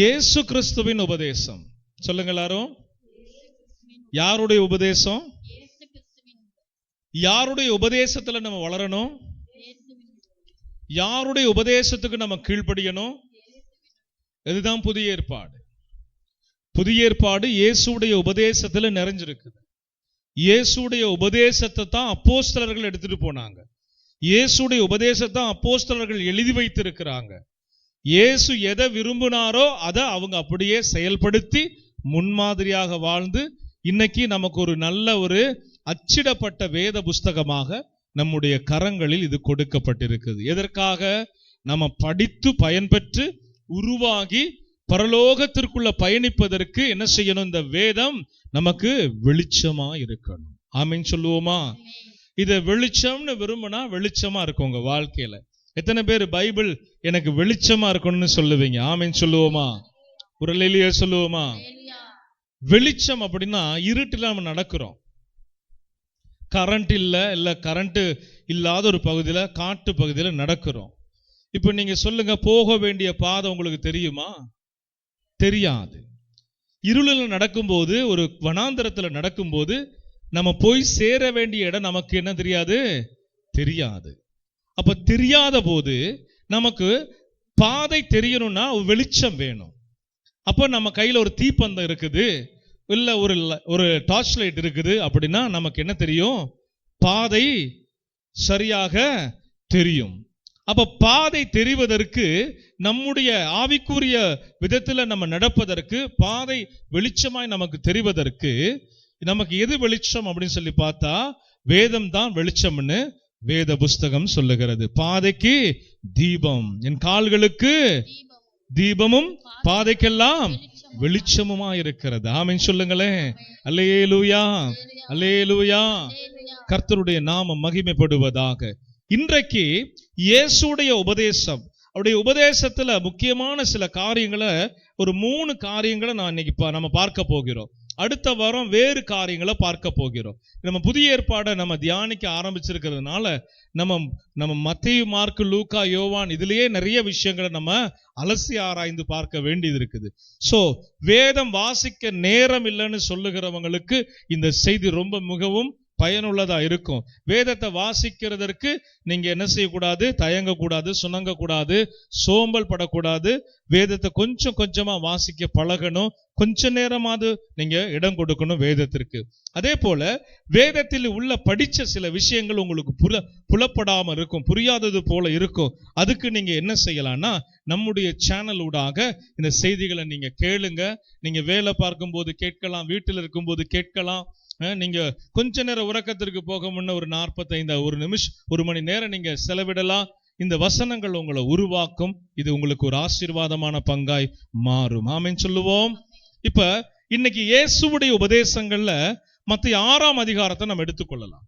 இயேசு கிறிஸ்துவின் உபதேசம். சொல்லுங்க எல்லாரும். யாருடைய உபதேசம்? யாருடைய உபதேசத்துல நம்ம வளரணும்? யாருடைய உபதேசத்துக்கு நம்ம கீழ்ப்படியணும்? இதுதான் புதிய ஏற்பாடு. புதிய ஏற்பாடு இயேசுடைய உபதேசத்துல நிறைஞ்சிருக்குது. இயேசுடைய உபதேசத்தை தான் அப்போஸ்தலர்கள் எடுத்துட்டு போனாங்க. இயேசுடைய உபதேசத்தை அப்போஸ்தலர்கள் எழுதி வைத்திருக்கிறாங்க. இயேசு எதை விரும்பினாரோ அதை அவங்க அப்படியே செயல்படுத்தி முன்மாதிரியாக வாழ்ந்து இன்னைக்கு நமக்கு ஒரு நல்ல ஒரு அச்சிடப்பட்ட வேத புஸ்தகமாக நம்முடைய கரங்களில் இது கொடுக்கப்பட்டிருக்குது. எதற்காக? நம்ம படித்து பயன்பெற்று உருவாகி பரலோகத்திற்குள்ள பயணிப்பதற்கு என்ன செய்யணும்? இந்த வேதம் நமக்கு வெளிச்சமா இருக்கணும். ஆமீன் சொல்லுவோமா? இத வெளிச்சம்னு விரும்பினா வெளிச்சமா இருக்கும் உங்க வாழ்க்கையில. எத்தனை பேர் பைபிள் எனக்கு வெளிச்சமா இருக்கணும்னு சொல்லுவீங்க? ஆமீன் சொல்லுவோமா? ஒரு அல்லேலூயா சொல்லுவோமா? வெளிச்சம் அப்படின்னா இருட்டுல நம்ம நடக்கிறோம். கரண்ட் இல்ல கரண்ட் இல்லாத ஒரு பகுதியில, காட்டு பகுதியில நடக்கிறோம். இப்ப நீங்க சொல்லுங்க, போக வேண்டிய பாதை உங்களுக்கு தெரியுமா? தெரியாது. இருளில் நடக்கும்போது, ஒரு வனாந்தரத்துல நடக்கும்போது நம்ம போய் சேர வேண்டிய இடம் நமக்கு என்ன தெரியாது? தெரியாது. அப்ப தெரியாத போது நமக்கு பாதை தெரியணும்னா வெளிச்சம் வேணும். அப்ப நம்ம கையில ஒரு தீப்பந்தம் இருக்குது, இல்ல ஒரு டார்ச் லைட் இருக்குது அப்படின்னா நமக்கு என்ன தெரியும்? பாதை சரியாக தெரியும். அப்ப பாதை தெரிவதற்கு, நம்முடைய ஆவிக்குரிய விதத்துல நம்ம நடப்பதற்கு, பாதை வெளிச்சமாய் நமக்கு தெரிவதற்கு நமக்கு எது வெளிச்சம் அப்படின்னு சொல்லி பார்த்தா வேதம் தான் வெளிச்சம்னு வேத புஸ்தகம் சொல்லுகிறது. பாதைக்கு தீபம், என் கால்களுக்கு தீபமும் பாதைக்கெல்லாம் வெளிச்சமுமா இருக்கிறது. ஆமென் சொல்லுங்களேன். அல்லேலூயா, அல்லேலூயா. கர்த்தருடைய நாமம் மகிமைப்படுவதாக. இன்றைக்கு இயேசுடைய உபதேசம், அவருடைய உபதேசத்துல முக்கியமான சில காரியங்களை, ஒரு 3 காரியங்களை நான் இன்னைக்கு நம்ம பார்க்க போகிறோம். அடுத்த வாரம் வேறு காரியங்களை பார்க்க போகிறோம். நம்ம புதிய ஏற்பாடை நம்ம தியானிக்க ஆரம்பிச்சிருக்கிறதுனால நம்ம மத்தேயு, மார்க்கு, லூக்கா, யோவான் இதுலயே நிறைய விஷயங்களை நம்ம அலசி ஆராய்ந்து பார்க்க வேண்டியது இருக்குது. சோ வேதம் வாசிக்க நேரம் இல்லைன்னு சொல்லுகிறவங்களுக்கு இந்த செய்தி ரொம்ப மிகவும் பயனுள்ளதா இருக்கும். வேதத்தை வாசிக்கிறதற்கு நீங்க என்ன செய்யக்கூடாது? தயங்கக்கூடாது, சுணங்கக்கூடாது, சோம்பல் படக்கூடாது. வேதத்தை கொஞ்சம் கொஞ்சமா வாசிக்க பழகணும். கொஞ்ச நேரமாவது நீங்க இடம் கொடுக்கணும் வேதத்திற்கு. அதே போல வேதத்தில் உள்ள படிச்ச சில விஷயங்கள் உங்களுக்கு புலப்படாம இருக்கும், புரியாதது போல இருக்கும். அதுக்கு நீங்க என்ன செய்யலாம்னா, நம்முடைய சேனல் ஊடாக இந்த செய்திகளை நீங்க கேளுங்க. நீங்க வேலை பார்க்கும் போது கேட்கலாம், வீட்டில் இருக்கும் போது கேட்கலாம். நீங்க கொஞ்ச நேரம் உறக்கத்திற்கு போக முன்ன ஒரு 45 ஒரு நிமிஷம், 1 மணி நேரம் நீங்க செலவிடலாம். இந்த வசனங்கள் உங்களை உருவாக்கும். இது உங்களுக்கு ஒரு ஆசீர்வாதமான பங்காய் மாறும். ஆமென் சொல்லுவோம். இப்ப இன்னைக்கு இயேசுவுடைய உபதேசங்கள்ல மத்திய 6ஆம் அதிகாரத்தை நம்ம எடுத்துக்கொள்ளலாம்.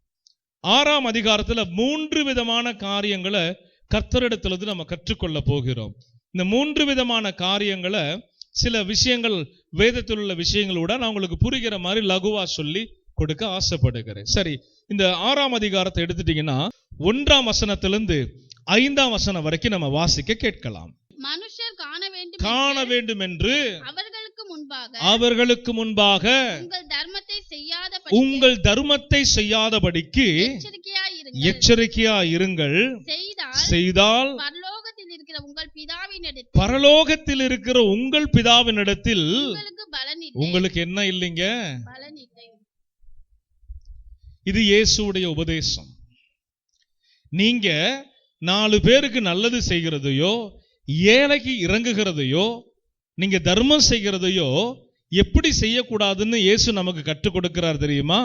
6ஆம் அதிகாரத்துல 3 விதமான காரியங்களை கர்த்தரிடத்திலிருந்து நம்ம கற்றுக்கொள்ள போகிறோம். இந்த 3 விதமான காரியங்களை, சில விஷயங்கள் வேதத்தில் உள்ள விஷயங்களோட நான் உங்களுக்கு புரிகிற மாதிரி லகுவா சொல்லி கொடுக்க ஆசைப்படுகிறேன். சரி, இந்த 6ஆம் அதிகாரத்தை எடுத்துட்டீங்கன்னா 1ஆம் வசனத்திலிருந்து 5ஆம் வசனம் வரைக்கும் நம்ம வாசிக்க கேட்கலாம். மனுஷர் காண வேண்டும் என்று அவர்களுக்கு முன்பாக உங்கள் தர்மத்தை செய்யாதபடிக்கு எச்சரிக்கையாய் இருங்கள். செய்தால் பரலோகத்தில் இருக்கிற உங்கள் பிதாவினிடத்தில் உங்களுக்கு என்ன இல்லைங்க? இது இயேசுடைய உபதேசம். நீங்க 4 பேருக்கு நல்லது செய்கிறதையோ, ஏழைக்கு இறங்குகிறதையோ, நீங்க தர்மம் செய்கிறதையோ எப்படி செய்யக்கூடாதுன்னு இயேசு நமக்கு கற்றுக் கொடுக்கிறார் தெரியுமா?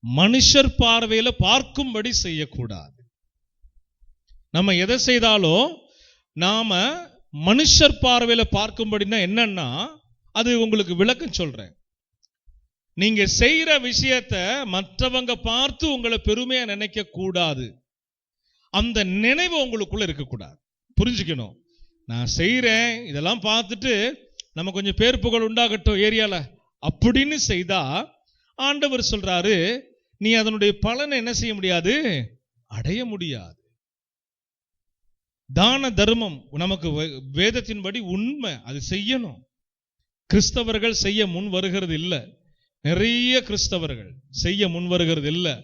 மனுஷர் பார்வையில பார்க்கும்படி செய்யக்கூடாது. நம்ம எதை செய்தாலும் நாம மனுஷர் பார்வையில பார்க்கும்படினா என்னன்னா, அது உங்களுக்கு விளக்கம் சொல்றேன். நீங்க செய்யற விஷயத்த மற்றவங்க பார்த்து உங்களை பெருமையா நினைக்க கூடாது. அந்த நினைவு உங்களுக்குள்ள இருக்கக்கூடாது. புரிஞ்சுக்கணும். நான் செய்யறேன், இதெல்லாம் பார்த்துட்டு நம்ம கொஞ்சம் பேர் புகழ் உண்டாகட்டும் ஏரியால அப்படின்னு செய்தா, ஆண்டவர் சொல்றாரு, நீ அதனுடைய பலனை என்ன செய்ய முடியாது? அடைய முடியாது. தான தர்மம் நமக்கு வேதத்தின்படி உண்மை, அது செய்யணும். கிறிஸ்தவர்கள் செய்ய முன் வருகிறது இல்லை. நிறைய கிறிஸ்தவர்கள் செய்ய முன் வருகிறது இல்லை.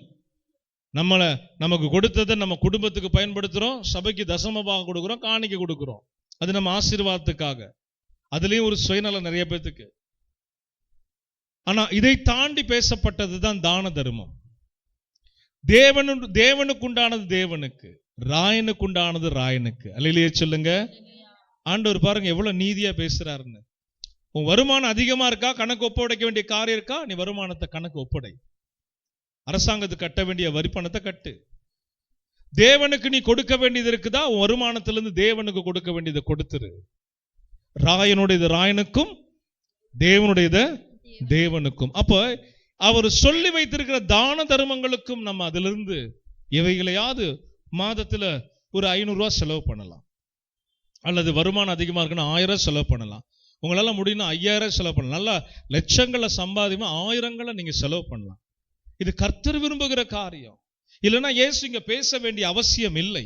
நமக்கு கொடுத்ததை நம்ம குடும்பத்துக்கு பயன்படுத்துறோம், சபைக்கு தசமபாகம் கொடுக்குறோம், காணிக்கை கொடுக்குறோம். அது நம்ம ஆசீர்வாதத்துக்காக. அதுலயும் ஒரு சுயநலம் நிறைய பேத்துக்கு. ஆனா இதை தாண்டி பேசப்பட்டதுதான் தான தர்மம். தேவனுக்கு உண்டானது தேவனுக்கு, ராயனுக்கு உண்டானது ராயனுக்கு. அல்லேலூயா சொல்லுங்க. ஆண்டவர் பாருங்க எவ்வளவு நீதியா பேசுறாருன்னு. உன் வருமானம் அதிகமா இருக்கா, கணக்கு ஒப்படைக்க வேண்டிய காரியம் இருக்கா, நீ வருமானத்தை கணக்கு ஒப்படை. அரசாங்கத்துக்கு கட்ட வேண்டிய வரி பணத்தை கட்டு. தேவனுக்கு நீ கொடுக்க வேண்டியது இருக்குதா, உன் வருமானத்திலிருந்து தேவனுக்கு கொடுக்க வேண்டியதை கொடுத்துரு. ராயனுடையது ராயனுக்கும், தேவனுடையது தேவனுக்கும். அப்ப அவர் சொல்லி வைத்திருக்கிற தான தர்மங்களுக்கும் நம்ம அதிலிருந்து எவைகளையாவது மாதத்துல ஒரு 500 ரூபாய் செலவு பண்ணலாம். அல்லது வருமானம் அதிகமா இருக்குன்னா 1000 செலவு பண்ணலாம். உங்களால முடியும்னா 5000 செலவு பண்ணலாம். நல்லா லட்சங்களை சம்பாதிமா 1000ங்களை நீங்க செலவு பண்ணலாம். இது கர்த்தர் விரும்புகிற காரியம். இல்லைன்னா இயேசு இங்க பேச வேண்டிய அவசியம் இல்லை.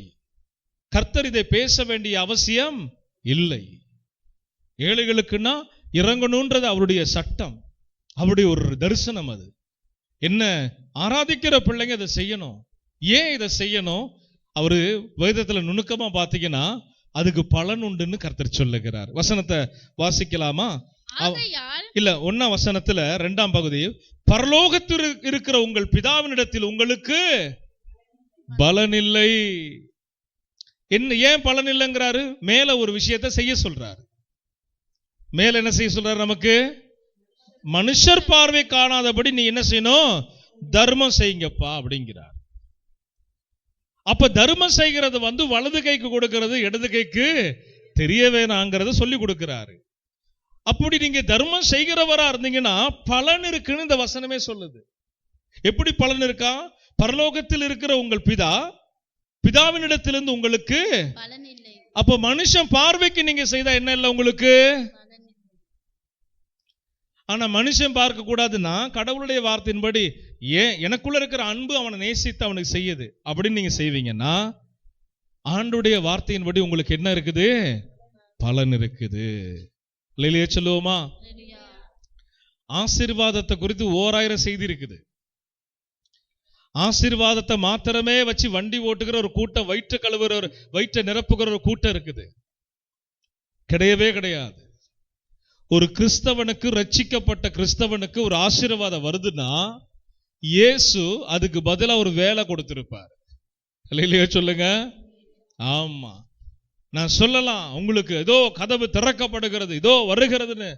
கர்த்தர் இதை பேச வேண்டிய அவசியம் இல்லை. ஏழைகளுக்குன்னா இறங்கணும்ன்றது அவருடைய சட்டம், அவருடைய ஒரு தரிசனம். அது என்ன, ஆராதிக்கிற பிள்ளைங்க இதை செய்யணும். ஏன் இதை செய்யணும்? அவரு வேதத்துல நுணுக்கமா பாத்தீங்கன்னா அதுக்கு பலன் உண்டுன்னு கர்த்தர் சொல்லுகிறார். வசனத்தை வாசிக்கலாமா? இல்ல, 1ஆம் வசனத்துல 2ஆம் பகுதி, பரலோகத்தில் இருக்கிற உங்கள் பிதாவினிடத்தில் உங்களுக்கு பலன் இல்லை. என்ன, ஏன் பலன் இல்லைங்கிறாரு? மேல ஒரு விஷயத்தை செய்ய சொல்றாரு. மேல என்ன செய்ய சொல்றாரு? நமக்கு மனுஷர் பார்வை காணாதபடி நீ என்ன செய்யணும்? தர்மம் செய்யுங்கப்பா அப்படிங்கிறார். அப்ப தர்மம் செய்கிறது வலது கைக்கு கொடுக்கிறது இடது கைக்கு தெரிய வேணாங்கிறத சொல்லி கொடுக்கிறாரு. அப்படி நீங்க தர்மம் செய்கிறவரா இருந்தீங்கன்னா பலன் இருக்குன்னு இந்த வசனமே சொல்லுது. எப்படி பலன் இருக்கா? பரலோகத்தில் இருக்கிற உங்கள் பிதாவினிடத்திலிருந்து உங்களுக்கு பலன் இல்லை. அப்ப மனுஷன் பார்வைக்கு நீங்க செய்தா என்ன இல்லை உங்களுக்கு? ஆனா மனுஷன் பார்க்க கூடாதுன்னா கடவுளுடைய வார்த்தையின்படி, ஏன் எனக்குள்ள இருக்கிற அன்பு அவனை நேசித்து அவனுக்கு செய்யுது அப்படின்னு நீங்க செய்வீங்கன்னா ஆண்டுடைய வார்த்தையின்படி உங்களுக்கு என்ன இருக்குது? பலன் இருக்குது. இல்லையே சொல்லுவோமா? ஆசீர்வாதத்தை குறித்து 1000 செய்தி இருக்குது. ஆசீர்வாதத்தை மாத்திரமே வச்சு வண்டி ஓட்டுகிற ஒரு கூட்டம், வயிற்று கழுவுற ஒரு வயிற்றை நிரப்புகிற ஒரு கூட்டம் இருக்குது. கிடையவே கிடையாது. ஒரு கிறிஸ்தவனுக்கு, ரட்சிக்கப்பட்ட கிறிஸ்தவனுக்கு ஒரு ஆசீர்வாதம் வருதுன்னா இயேசு அதுக்கு பதிலா ஒரு வேலை கொடுத்திருப்பார். இல்லையே சொல்லுங்க. ஆமா, நான் சொல்லலாம் உங்களுக்கு, ஏதோ கதவு திறக்கப்படுகிறது, இதோ வருகிறதுன்னு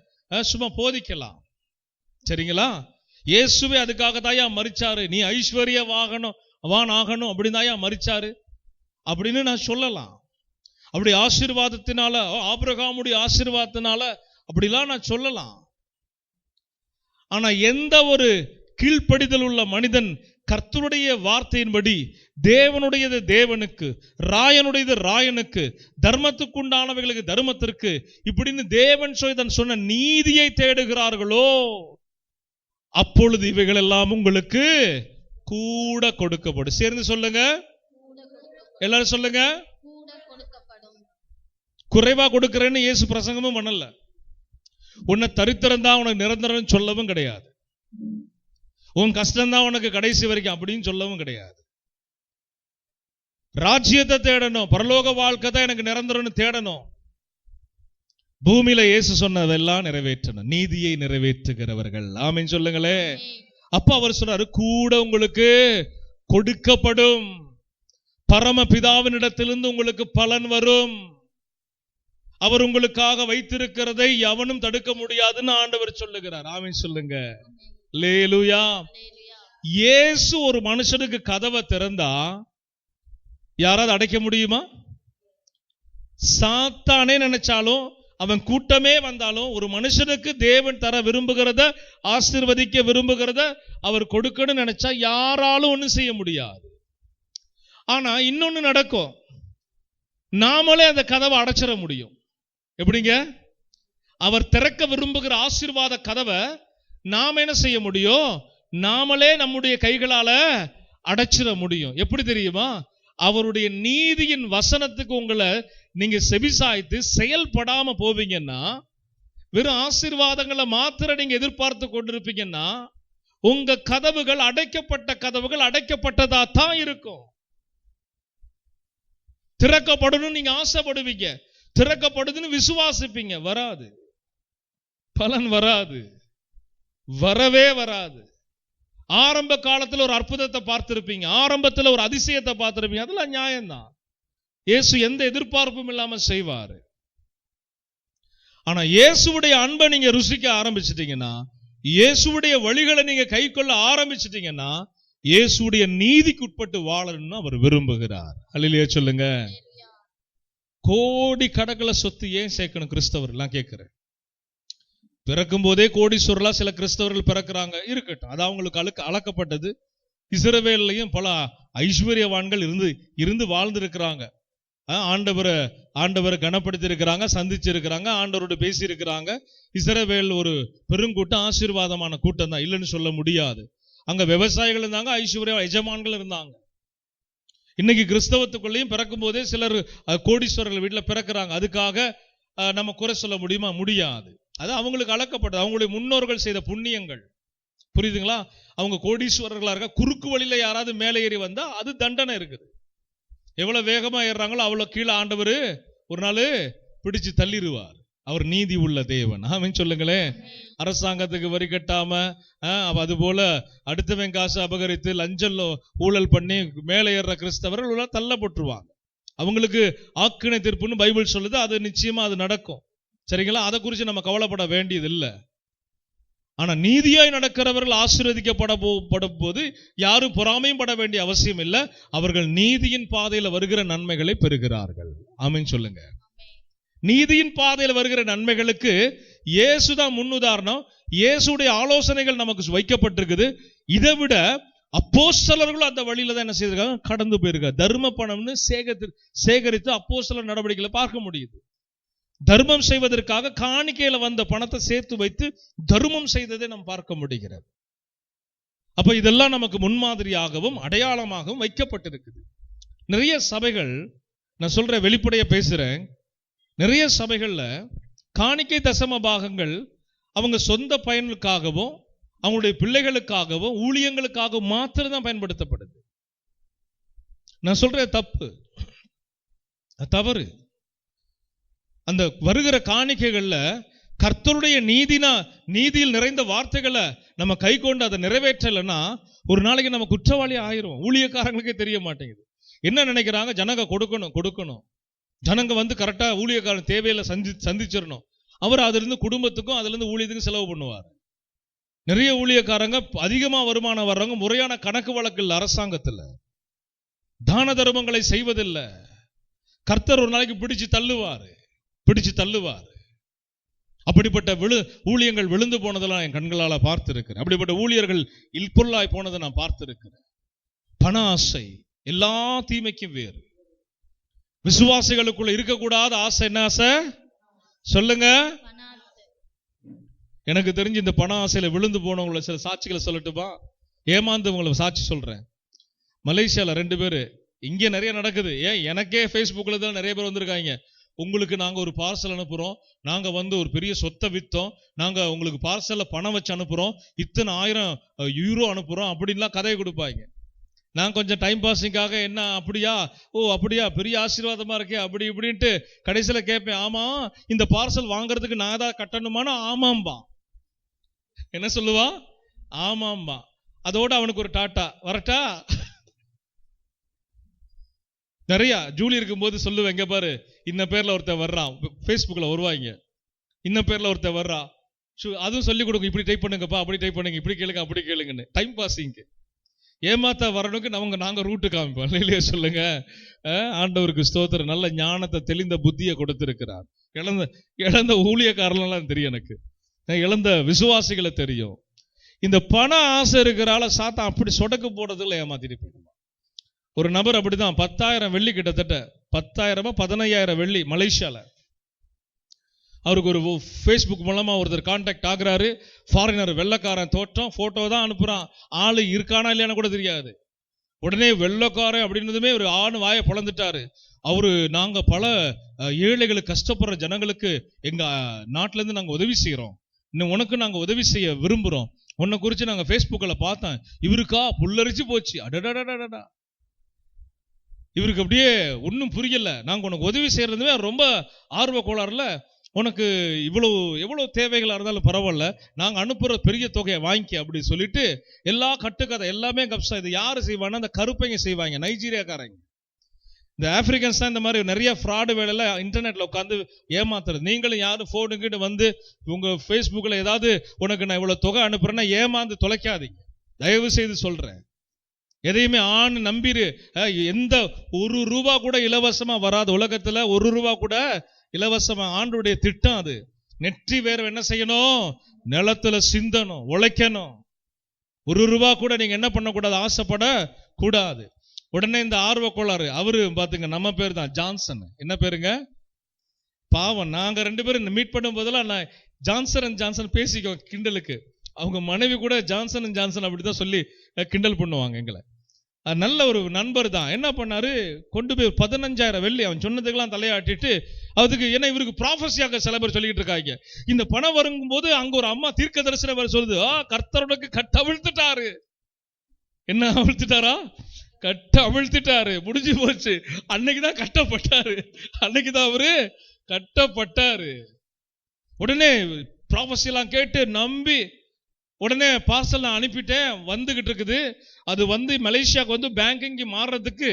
சும்மா போதிக்கலாம். சரிங்களா? இயேசுவே அதுக்காக தாயா மரிச்சாரு, நீ ஐஸ்வர்யவான் ஆகணும் அப்படின்னு தாயா மரிச்சாரு அப்படின்னு நான் சொல்லலாம். அப்படி ஆசீர்வாதத்தினால, ஆபிரகாமுடைய ஆசீர்வாதத்தினால அப்படிலாம் நான் சொல்லலாம். ஆனா எந்த ஒரு கீழ்ப்படிதல் உள்ள மனிதன் கர்த்தருடைய வார்த்தையின்படி தேவனுடையது தேவனுக்கு, ராயனுடையது ராயனுக்கு, தர்மத்துக்குண்டானவைகளுக்கு தர்மத்திற்கு, இப்படின்னு தேவன் சொன்ன நீதியை தேடுகிறார்களோ அப்பொழுது இவைகள் எல்லாம் உங்களுக்கு கூட கொடுக்கப்படும். சேர்ந்து சொல்லுங்க, எல்லாரும் சொல்லுங்க. குறைவா கொடுக்கிறேன்னு இயேசு பிரசங்கமும் பண்ணல. உன்னை தரித்திரம் தான் உனக்கு நிரந்தரம் சொல்லவும் கிடையாது. உன் கஷ்டம் தான் உனக்கு கடைசி வரைக்கும் அப்படின்னு சொல்லவும் கிடையாது. ராஜ்யத்தை தேடணும், பரலோக வாழ்க்கை தான் எனக்கு நிரந்தரம்னு தேடணும். பூமியில இயேசு சொன்னதெல்லாம் நிறைவேற்றணும், நீதியை நிறைவேற்றுகிறவர்கள். ஆமென் சொல்லுங்களே. அப்ப அவர் சொன்னாரு, கூட உங்களுக்கு கொடுக்கப்படும், பரமபிதாவினிடத்திலிருந்து உங்களுக்கு பலன் வரும், அவர் உங்களுக்காக வைத்திருக்கிறதை எவனும் தடுக்க முடியாதுன்னு ஆண்டவர் சொல்லுகிறார். ஆமென் சொல்லுங்க. அல்லேலூயா. இயேசு ஒரு மனுஷனுக்கு கதவை திறந்தா யாராவது அடைக்க முடியுமா? சாத்தானே நினைச்சாலும், அவன் கூட்டமே வந்தாலும், ஒரு மனுஷனுக்கு தேவன் தர விரும்புகிறத, ஆசீர்வதிக்க விரும்புகிறத அவர் கொடுக்கணும்னு நினைச்சா யாராலும் ஒன்றும் செய்ய முடியாது. ஆனா இன்னொன்னு நடக்கும், நாமளே அந்த கதவை அடைச்சிட முடியும். எப்படிங்க? அவர் திறக்க விரும்புகிற ஆசீர்வாத கதவை நாம என்ன செய்ய முடியும்? நாமளே நம்முடைய கைகளால அடைச்சிட முடியும். எப்படி தெரியுமா? அவருடைய நீதியின் வசனத்துக்கு உங்களை நீங்க செவிசாய்த்து செயல்படாம போவீங்கன்னா, வெறும் ஆசீர்வாதங்களை மாத்திரம் நீங்க எதிர்பார்த்து கொண்டிருப்பீங்கன்னா, உங்க கதவுகள் அடைக்கப்பட்ட கதவுகள் அடைக்கப்பட்டதா தான் இருக்கும். திறக்கப்படணும் நீங்க ஆசைப்படுவீங்க, திறக்கப்படுதுன்னு விசுவாசிப்பீங்க, வராது, பலன் வராது, வரவே வராது. ஆரம்ப காலத்துல ஒரு அற்புதத்தை பார்த்திருப்பீங்க, ஆரம்பத்துல ஒரு அதிசயத்தை பார்த்திருப்பீங்க, அதெல்லாம் நியாயம்தான். இயேசு எந்த எதிர்பார்ப்பும் இல்லாம செய்வாரு. ஆனா இயேசுடைய அன்பை நீங்க ருசிக்க ஆரம்பிச்சிட்டீங்கன்னா, இயேசுடைய வழிகளை நீங்க கை கொள்ள ஆரம்பிச்சிட்டீங்கன்னா, இயேசுடைய நீதிக்கு உட்பட்டு வாழணும்னு அவர் விரும்புகிறார். அல்லேலூயா சொல்லுங்க. கோடி கணக்குல சொத்து ஏன் சேர்க்கணும் கிறிஸ்தவர் எல்லாம் கேட்கிறேன். பிறக்கும் போதே கோடீஸ்வரலா சில கிறிஸ்தவர்கள் பிறக்கிறாங்க, இருக்கட்டும், அது அவங்களுக்கு அளக்கப்பட்டது. இஸ்ரவேலையும் பல ஐஸ்வர்யவான்கள் இருந்து வாழ்ந்து இருக்கிறாங்க. ஆண்டவரை கனப்படுத்தி இருக்கிறாங்க, சந்திச்சு இருக்கிறாங்க, ஆண்டவரோடு பேசி இருக்கிறாங்க. இஸ்ரவேல் ஒரு பெருங்கூட்டம், ஆசீர்வாதமான கூட்டம் தான், இல்லைன்னு சொல்ல முடியாது. அங்க விவசாயிகள் இருந்தாங்க, ஐஸ்வர்ய எஜமான்கள் இருந்தாங்க. இன்னைக்கு கிறிஸ்தவத்துக்குள்ளேயும் பிறக்கும் போதே சிலர் கோடீஸ்வரர்கள் வீட்டில் பிறக்கிறாங்க. அதுக்காக நம்ம குறை சொல்ல முடியுமா? முடியாது. அது அவங்களுக்கு அளக்கப்பட்டது, அவங்களுடைய முன்னோர்கள் செய்த புண்ணியங்கள். புரியுதுங்களா? அவங்க கோடீஸ்வரர்களா இருக்க, குறுக்கு வழியில யாராவது மேலே ஏறி வந்தா அது தண்டனை இருக்குது. எவ்வளவு வேகமா ஏறாங்களோ அவ்வளவு கீழே ஆண்டவர் ஒரு நாள் பிடிச்சு தள்ளிடுவார். அவர் நீதி உள்ள தேவன். ஆமென் சொல்லுங்களேன். அரசாங்கத்துக்கு வரி கட்டாம, அது போல அடுத்தவன் காசு அபகரித்து லஞ்சம் ஊழல் பண்ணி மேலே ஏற கிறிஸ்தவர்கள் தள்ளப்பட்டுருவாங்க. அவங்களுக்கு ஆக்கினை தீர்ப்புன்னு பைபிள் சொல்லுது, அது நிச்சயமா அது நடக்கும். சரிங்களா? அதை குறித்து நம்ம கவலைப்பட வேண்டியது இல்லை. ஆனா நீதியாய் நடக்கிறவர்கள் ஆசீர்வதிக்கப்படும் போது யாரும் பொறாமையும் பட வேண்டிய அவசியம் இல்லை. அவர்கள் நீதியின் பாதையில வருகிற நன்மைகளை பெறுகிறார்கள். ஆமென் சொல்லுங்க. நீதியின் பாதையில் வருகிற நன்மைகளுக்கு இயேசுதான் முன்னுதாரணம். இயேசுடைய ஆலோசனைகள் நமக்கு வைக்கப்பட்டிருக்குது. இதை விட அப்போஸ்தலர்களும் அந்த வழியில தான் என்ன செய்திருக்காங்க, கடந்து போயிருக்காங்க. தர்ம பணம்னு சேகரித்து அப்போஸ்தலர் நடவடிக்கைகளை பார்க்க முடியுது. தர்மம் செய்வதற்காக காணிக்கையில வந்த பணத்தை சேர்த்து வைத்து தர்மம் செய்ததை நாம் பார்க்க முடிகிறது. அப்ப இதெல்லாம் நமக்கு முன்மாதிரியாகவும் அடையாளமாகவும் வைக்கப்பட்டிருக்குது. நிறைய சபைகள், நான் சொல்றேன், வெளிப்படைய பேசுறேன், நிறைய சபைகள்ல காணிக்கை தசம பாகங்கள் அவங்க சொந்த பயனுக்காகவும் அவங்களுடைய பிள்ளைகளுக்காகவும் ஊழியங்களுக்காகவும் மாத்திரம் தான் பயன்படுத்தப்படுது. நான் சொல்றேன் தப்பு, தவறு. அந்த வருகிற காணிக்கைகள்ல கர்த்தருடைய நீதியில் நிறைந்த வார்த்தைகளை நம்ம கை கொண்டு அதை நிறைவேற்றலைன்னா ஒரு நாளைக்கு நம்ம குற்றவாளி ஆயிரும். ஊழியக்காரங்களுக்கே தெரிய மாட்டேங்குது. என்ன நினைக்கிறாங்க, ஜனங்க கொடுக்கணும், ஜனங்க வந்து கரெக்டா ஊழியக்காரன் தேவையில்லை சந்திச்சிடணும். அவர் அதுல இருந்து குடும்பத்துக்கும் அதுல இருந்து ஊழியத்துக்கும் செலவு பண்ணுவார். நிறைய ஊழியக்காரங்க அதிகமா வருமானம் வர்றவங்க முறையான கணக்கு வழக்கு இல்லை, அரசாங்கத்துல தான தர்மங்களை செய்வதில்லை. கர்த்தர் ஒரு நாளைக்கு பிடிச்சு தள்ளுவார். அப்படிப்பட்ட ஊழியங்கள் விழுந்து போனதெல்லாம் என் கண்களால பார்த்திருக்கிறேன். அப்படிப்பட்ட ஊழியர்கள் இல்பொருளாய் போனதை நான் பார்த்திருக்கிறேன். பண ஆசை எல்லா தீமைக்கும் வேறு. விசுவாசிகளுக்குள்ள இருக்கக்கூடாத ஆசை என்ன ஆசை சொல்லுங்க? எனக்கு தெரிஞ்சு இந்த பண ஆசையில விழுந்து போனவங்களை சில சாட்சிகளை சொல்லட்டுமா? ஏமாந்தவங்களை சாட்சி சொல்றேன். மலேசியால 2 பேரு, இங்க நிறைய நடக்குது. எனக்கே Facebookல தான் நிறைய பேர் வந்திருக்காங்க. உங்களுக்கு நாங்க ஒரு பார்சல் அனுப்புறோம், நாங்க வந்து ஒரு பெரிய சொத்தை வித்தோம், நாங்க உங்களுக்கு பார்சல்ல பணம் வச்சு அனுப்புறோம், இத்தனை 1000 யூரோ அனுப்புறோம் அப்படின்லாம் கதையை கொடுப்பாங்க. நான் கொஞ்சம் டைம் பாஸிங்காக, என்ன அப்படியா, ஓ அப்படியா, பெரிய ஆசீர்வாதமா இருக்கே அப்படி இப்படின்ட்டு கடைசியில கேட்பேன். ஆமா, இந்த பார்சல் வாங்குறதுக்கு நான் தான் கட்டணுமானா? ஆமாம்பா. என்ன சொல்லுவா? ஆமாம்பா. அதோட அவனுக்கு ஒரு டாட்டா, வரட்டா. நிறைய ஜூலி இருக்கும்போது சொல்லுவேன், எங்க பாரு, இன்ன பேர்ல ஒருத்தர் வர்றான், Facebookல வருவாங்க, இன்ன பேர்ல ஒருத்தர் வர்றான், அதுவும் சொல்லி கொடுக்கும், இப்படி டைப் பண்ணுங்கப்பா, அப்படி டைப் பண்ணுங்க, இப்படி கேளுங்க, அப்படி கேளுங்கன்னு. டைம் பாஸிங்க்கு ஏமாத்த வரணுக்கு நாங்க ரூட்டு காமிப்போம். இல்லையா சொல்லுங்க? ஆண்டவருக்கு ஸ்தோத்திரம். நல்ல ஞானத்தை தெளிந்த புத்தியை கொடுத்திருக்கிறார். இழந்த ஊழியக்காரலாம் தெரியும், எனக்கு இழந்த விசுவாசிகளை தெரியும். இந்த பண ஆசை இருக்கிறால சாத்தான் அப்படி சொடக்கு போடுறதுல ஏமாத்திட்டு போயிடுமா. ஒரு நபர் அப்படிதான் 10,000 வெள்ளி, கிட்டத்தட்ட 10,000 15,000 வெள்ளி மலேசியால. அவருக்கு ஒரு Facebook மூலமா ஒருத்தர் கான்டாக்ட் ஆகுறாரு. ஃபாரினர், வெள்ளக்காரன் தோற்றம், போட்டோ தான் அனுப்புறான், ஆளு இருக்கானா இல்லையானு கூட தெரியாது. உடனே வெள்ளக்காரன் அப்படின்னதுமே ஒரு ஆண் வாயை பொளந்துட்டாரு. நாங்க பல ஏழைகளுக்கு கஷ்டப்படுற ஜனங்களுக்கு எங்க நாட்டுல இருந்து நாங்க உதவி செய்யறோம், இன்னும் உனக்கு நாங்க உதவி செய்ய விரும்புறோம், உன்னை குறிச்சு நாங்க Facebookல பார்த்தோம். இவருக்கா புல்லரிச்சு போச்சு. அடடடடடா, இவருக்கு அப்படியே ஒன்னும் புரியல. நாங்க உனக்கு உதவி செய்யறதுமே ரொம்ப ஆர்வ கோளாறுல, உனக்கு எவ்வளவு தேவைகளா இருந்தாலும் பரவாயில்ல, நாங்க அனுப்புற பெரிய தொகையை வாங்கிக்க அப்படி சொல்லிட்டு எல்லா கட்டுக்கதை எல்லாமே கப்சா. இது யாரு செய்வாங்கன்னா அந்த கருப்பைங்க செய்வாங்க, நைஜீரியாக்காரங்க. இந்த ஆப்பிரிக்கன்ஸ் தான் இந்த மாதிரி நிறைய ஃப்ராடு வேலையில இன்டர்நெட்ல உட்காந்து ஏமாத்துறது. நீங்களும் யாரும் போனுக்கிட்டு வந்து உங்க Facebookல ஏதாவது உனக்கு நான் இவ்வளவு தொகை அனுப்புறேன்னா ஏமாந்து தொலைக்காதீங்க, தயவு செய்து சொல்றேன். எதையுமே ஆண் நம்பிரு. எந்த ₹1 கூட இலவசமா வராது உலகத்துல, ₹1 கூட இலவசமா. ஆண்டுடைய திட்டம் அது. நெற்றி வேற என்ன செய்யணும்? நிலத்துல சிந்தணும், உழைக்கணும். ₹1 கூட நீங்க என்ன பண்ணக்கூடாது? ஆசைப்பட கூடாது. உடனே இந்த ஆர்வ கோளாறு அவரு பாத்துங்க, நம்ம பேர் தான் ஜான்சன். என்ன பேருங்க? பாவம், நாங்க 2 பேரும் மீட் பண்ணும் போதெல்லாம் நான் ஜான்சன் அண்ட் ஜான்சன் பேசிக்கோ கிண்டலுக்கு. அவங்க மனைவி கூட ஜான்சன் அண்ட் ஜான்சன் அப்படிதான் சொல்லி கிண்டல் பண்ணுவாங்க எங்களை. நல்ல ஒரு நண்பர் தான். என்ன பண்ணாரு, கொண்டு போய் 15,000 வெள்ளி அவன் சொன்னதுக்கெல்லாம் தலையாட்டிட்டு, அதுக்கு என்ன இவருக்கு ப்ராஃபஸியாக சில பேர் சொல்லிட்டு இருக்காங்க. இந்த பணம் வரும்போது அங்க ஒரு அம்மா தீர்க்க தரிசனம் சொல்லுது, கர்த்தருக்கு கட்ட அவிழ்த்துட்டாரு. என்ன அவிழ்த்துட்டாரா? கட்ட அவிழ்த்துட்டாரு. முடிஞ்சு போச்சு. அன்னைக்குதான் கட்டப்பட்டாரு, அன்னைக்குதான் அவரு கட்டப்பட்டாரு. உடனே ப்ராஃபஸி எல்லாம் கேட்டு நம்பி உடனே பார்சல் நான் அனுப்பிட்டேன், வந்துகிட்டு இருக்குது. அது வந்து மலேசியாவுக்கு வந்து பேங்கிங் மாறுறதுக்கு